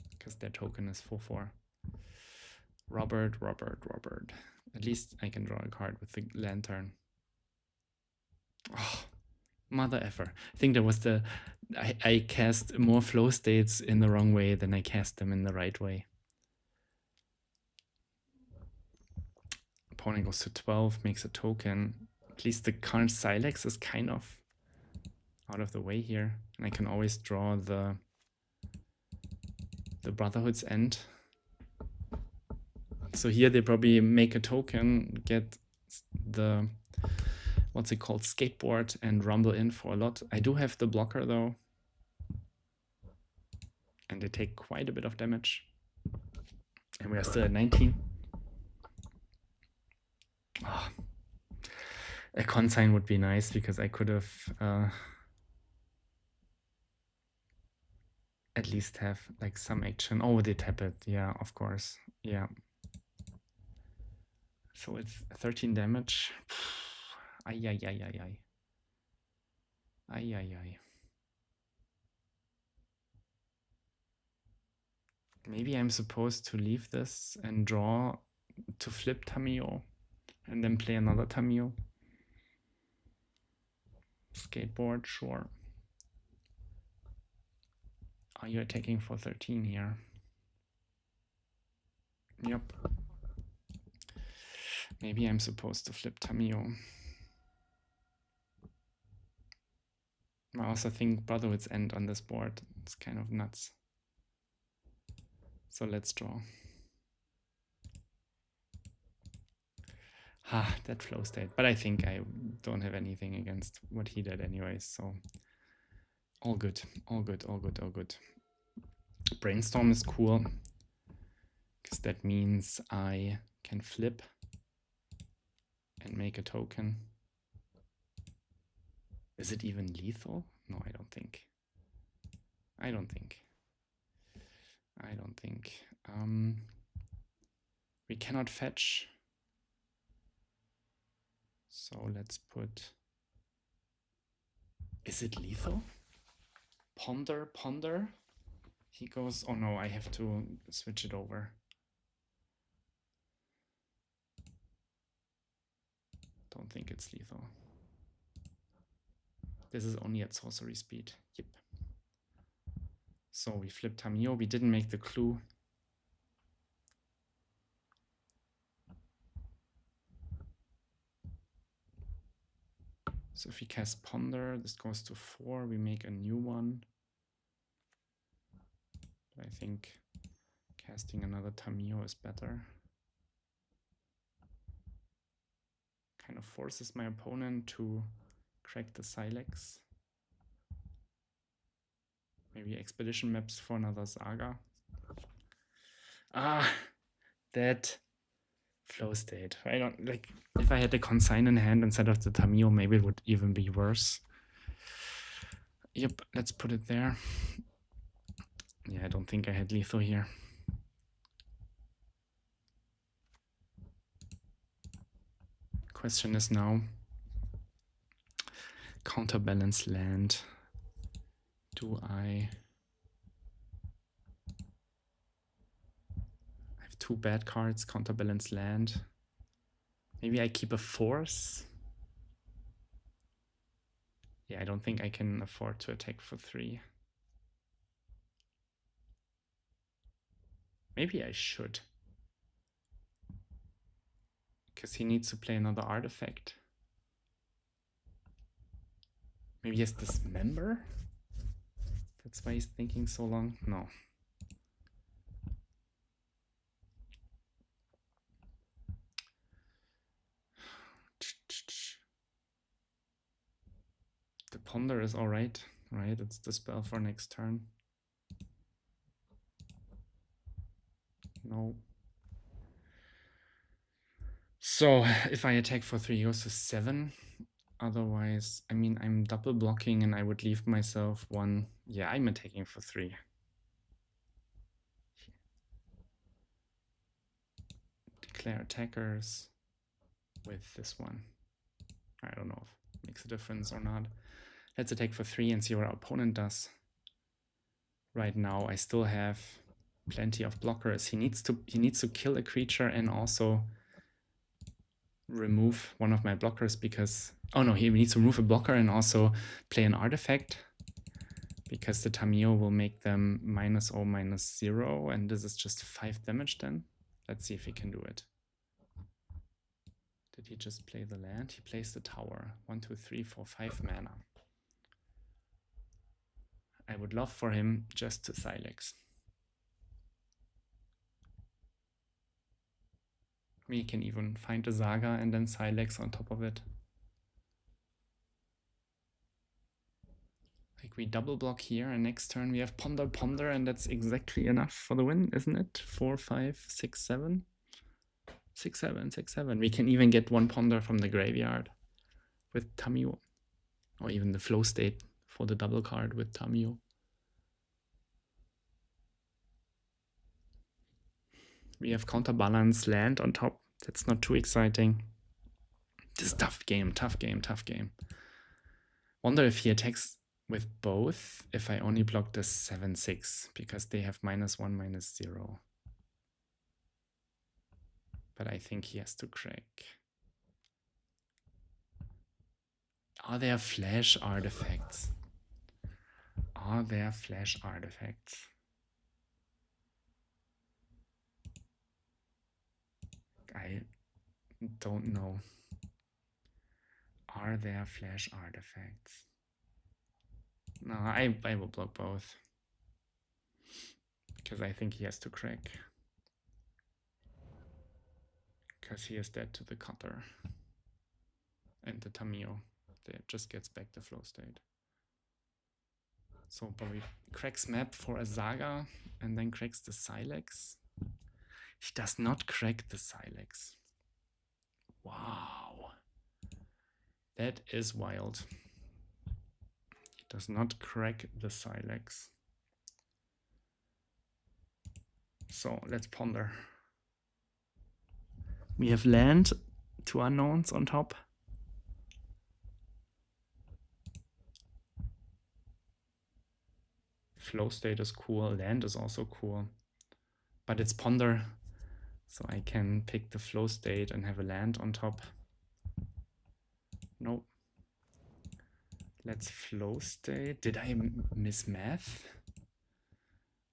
Because their token is 4/4. Robert. At least I can draw a card with the Lantern. Oh, mother effer. I think there was I cast more flow states in the wrong way than I cast them in the right way. Opponent goes to 12, makes a token. At least the current Silex is kind of out of the way here. And I can always draw the Brotherhood's End. So here they probably make a token, get the, what's it called, skateboard, and rumble in for a lot. I do have the blocker though. And they take quite a bit of damage. And we are still at 19. Oh, a consign would be nice because I could have at least have like some action. Oh, they tap it. Yeah, of course. Yeah. So it's 13 damage. Ay. Maybe I'm supposed to leave this and draw to flip Tamio and then play another Tamio. Skateboard, sure. Are you attacking for 13 here? Yep. Maybe I'm supposed to flip Tamiyo. I also think Brotherhood's End on this board. It's kind of nuts. So let's draw. That flow state. But I think I don't have anything against what he did anyways. So all good, all good, all good, all good. Brainstorm is cool because that means I can flip and make a token. Is it even lethal? No, I don't think. I don't think. We cannot fetch. So let's put. Is it lethal? Ponder, ponder. He goes. Oh no, I have to switch it over. Don't think it's lethal. This is only at sorcery speed. Yep. So we flipped Tamiyo. We didn't make the clue. So if we cast Ponder, this goes to 4. We make a new one. But I think casting another Tamiyo is better. Kind of forces my opponent to crack the Silex. Maybe Expedition maps for another Saga. That flow state. I don't like. If I had the Consign in hand instead of the Tamiyo, maybe it would even be worse. Yep, let's put it there. Yeah, I don't think I had lethal here. Question is now, counterbalance land. Do I have 2 bad cards, counterbalance land? Maybe I keep a force. Yeah, I don't think I can afford to attack for 3. Maybe I should. Because he needs to play another artifact. Maybe he has Dismember? That's why he's thinking so long. No. The Ponder is alright, right? It's the spell for next turn. No. So if I attack for 3, he goes to 7. Otherwise, I mean, I'm double blocking and I would leave myself 1. Yeah, I'm attacking for 3. Declare attackers with this one. I don't know if it makes a difference or not. Let's attack for 3 and see what our opponent does. Right now, I still have plenty of blockers. He needs to kill a creature and also remove one of my blockers because he needs to remove a blocker and also play an artifact because the Tamiyo will make them -0/-0 and this is just 5 damage then. Let's see if he can do it. Did he just play the land? He plays the tower. 1, 2, 3, 4, 5 mana. I would love for him just to Silex. We can even find a Saga and then Silex on top of it. Like we double block here and next turn we have Ponder, Ponder and that's exactly enough for the win, isn't it? 4, 5, 6, 7. 6, 7, 6, 7. We can even get 1 Ponder from the graveyard with Tamiyo. Or even the flow state for the double card with Tamiyo. We have counterbalance land on top. That's not too exciting. This is tough game, tough game, tough game. Wonder if he attacks with both if I only block the 7/6 because they have -1/-0. But I think he has to crack. Are there flash artifacts? Are there flash artifacts? I don't know. Are there flash artifacts? No, I will block both. Because I think he has to crack. Because he is dead to the cutter. And the Tamio. That just gets back the flow state. So probably cracks map for a Saga and then cracks the Silex. He does not crack the Silex. Wow. That is wild. He does not crack the Silex. So let's ponder. We have land, 2 unknowns on top. Flow state is cool, land is also cool. But it's ponder, so I can pick the flow state and have a land on top. Nope. Let's flow state. Did I miss math?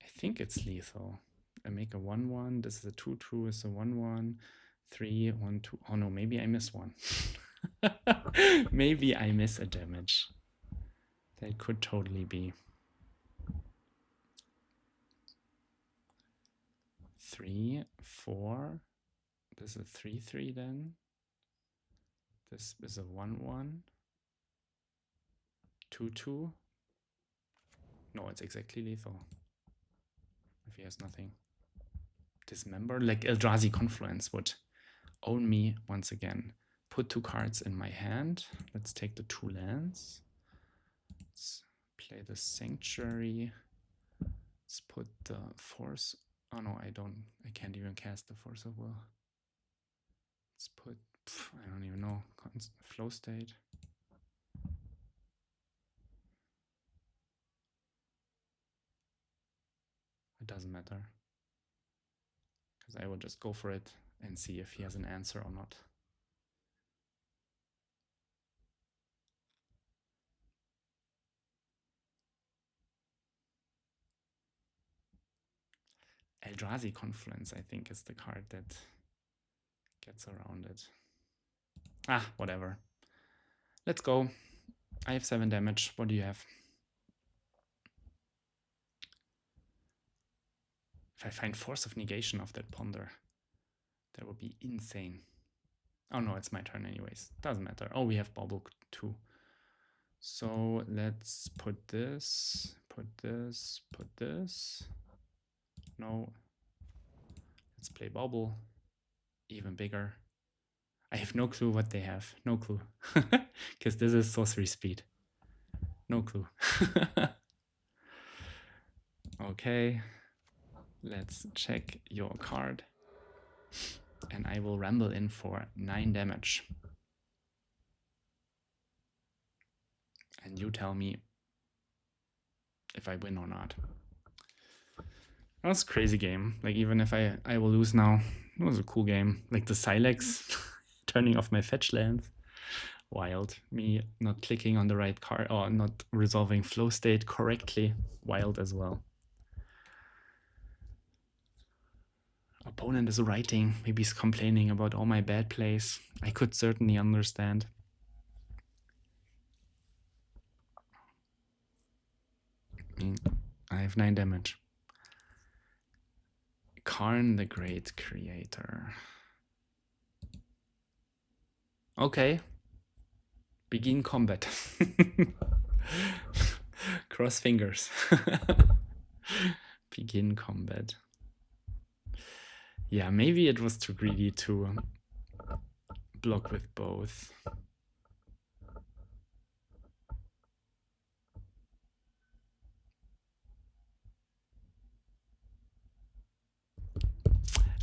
I think it's lethal. I make a 1/1. This is a 2/2. It's a 1/1. 3, 1, 2. Oh no, maybe I miss one. Maybe I miss a damage. That could totally be. 3, 4. This is a 3/3 then. This is a 1/1. 2/2. No, it's exactly lethal. If he has nothing. Dismember, like Eldrazi Confluence would own me once again. Put 2 cards in my hand. Let's take the 2 lands. Let's play the Sanctuary. Let's put the Force. Oh no, I can't even cast the Force of Will. Let's put, I don't even know, flow state. It doesn't matter. Because I will just go for it and see if he has an answer or not. Eldrazi Confluence, I think, is the card that gets around it. Ah, whatever. Let's go. I have 7 damage. What do you have? If I find Force of Negation of that Ponder, that would be insane. Oh no, it's my turn anyways. Doesn't matter. Oh, we have Bobble too. So let's put this, put this, put this. No. Let's play Bobble. Even bigger. I have no clue what they have. No clue. Because this is sorcery speed. No clue. Okay. Let's check your card. And I will ramble in for 9 damage. And you tell me if I win or not. That was a crazy game. Like, even if I will lose now, it was a cool game. Like the Silex, turning off my fetch lands. Wild. Me not clicking on the right card or not resolving flow state correctly. Wild as well. Opponent is writing. Maybe he's complaining about all my bad plays. I could certainly understand. I have 9 damage. Karn the Great Creator. Okay. Begin combat. Cross fingers. Begin combat. Yeah, maybe it was too greedy to block with both.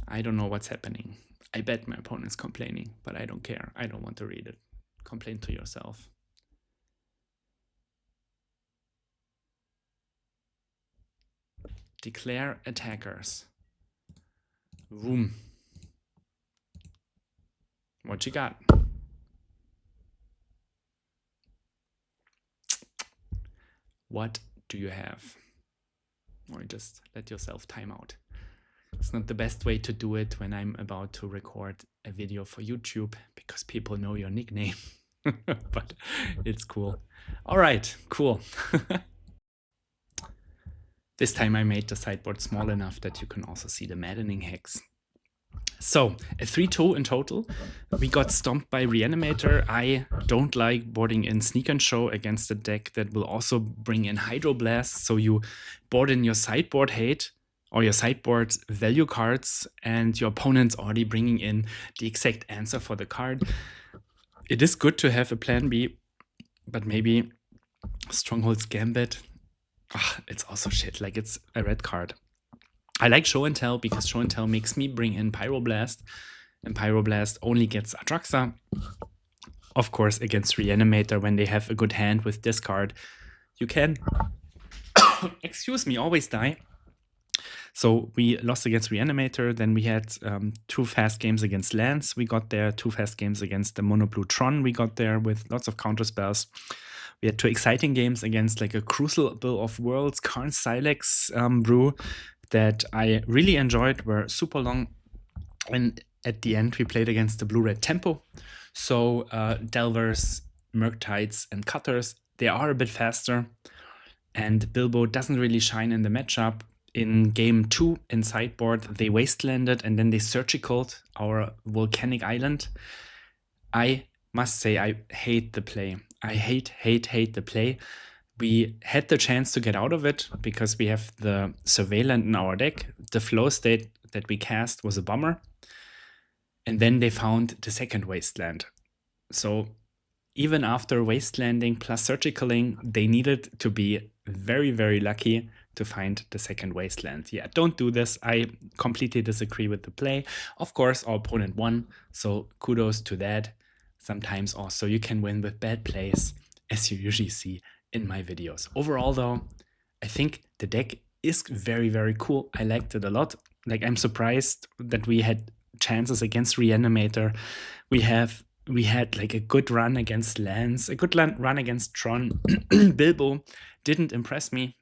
I don't know what's happening. I bet my opponent's complaining, but I don't care. I don't want to read it. Complain to yourself. Declare attackers. Boom. What you got? what do you have? Or just let yourself time out. It's not the best way to do it when I'm about to record a video for YouTube because people know your nickname, but it's cool. All right, cool. This time I made the sideboard small enough that you can also see the maddening hex. So, a 3-2 in total. We got stomped by Reanimator. I don't like boarding in Sneak and Show against a deck that will also bring in Hydroblast. So you board in your sideboard hate or your sideboard value cards, and your opponent's already bringing in the exact answer for the card. It is good to have a plan B, but maybe Stronghold's Gambit. It's also shit, like it's a red card. I like Show and Tell because Show and Tell makes me bring in Pyroblast, and Pyroblast only gets Atraxa. Of course, against Reanimator, when they have a good hand with discard, you can, excuse me, always die. So we lost against Reanimator, then we had 2 fast games against Lance, we got there, 2 fast games against the Mono Blue Tron, we got there with lots of counter spells. We had 2 exciting games against like a Crucible of Worlds, Karn Silex brew that I really enjoyed, were super long. And at the end, we played against the Blue-Red Tempo. So Delvers, Murktides, and Cutters, they are a bit faster. And Bilbo doesn't really shine in the matchup. In game 2 in sideboard, they wastelanded and then they surgicaled our volcanic island. I must say I hate the play. I hate the play. We had the chance to get out of it because we have the Surveillant in our deck. The flow state that we cast was a bummer. And then they found the second wasteland. So even after wastelanding plus surgicaling, they needed to be very, very lucky to find the second wasteland. Yeah, don't do this. I completely disagree with the play. Of course, our opponent won, so kudos to that. Sometimes also you can win with bad plays, as you usually see in my videos. Overall though, I think the deck is very, very cool. I liked it a lot. Like, I'm surprised that we had chances against Reanimator. We had like a good run against Lance, a good run against Tron. Bilbo didn't impress me,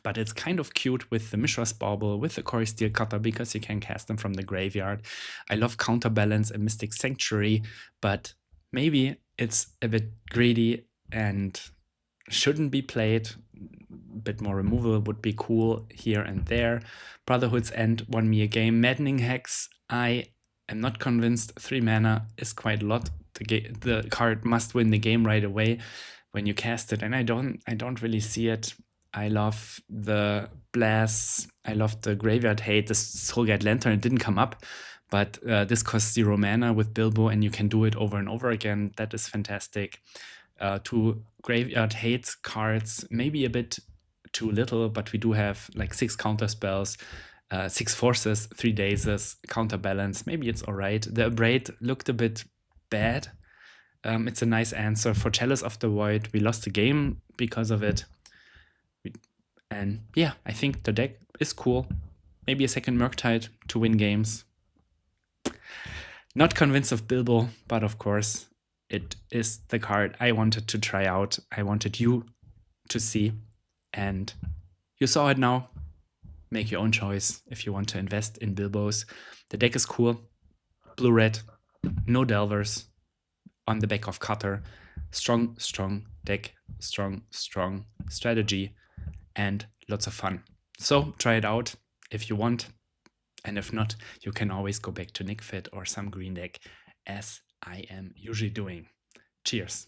but it's kind of cute with the Mishra's Bauble, with the Core Steel Cutter, because you can cast them from the graveyard. I love Counterbalance and Mystic Sanctuary, but maybe it's a bit greedy and shouldn't be played. A bit more removal would be cool here and there. Brotherhood's End won me a game. Maddening Hex, I am not convinced. 3 mana is quite a lot. The card must win the game right away when you cast it, and I don't really see it. I love the Blast. I love the Graveyard Hate. The Soulguide Lantern, it didn't come up, but this costs 0 mana with Bilbo, and you can do it over and over again. That is fantastic. 2 Graveyard Hate cards, maybe a bit too little, but we do have like 6 counter spells, 6 forces, 3 dazes, counterbalance. Maybe it's all right. The Abrade looked a bit bad. It's a nice answer for Chalice of the Void. We lost the game because of it. And yeah, I think the deck is cool. Maybe a second Murktide to win games. Not convinced of Bilbo, but of course, it is the card I wanted to try out. I wanted you to see, and you saw it now. Make your own choice if you want to invest in Bilbos. The deck is cool. Blue-red, no Delvers, on the back of Cutter. Strong deck, strong strategy, and lots of fun. So try it out if you want, and if not, you can always go back to Nick Fit or some green deck, as I am usually doing. Cheers.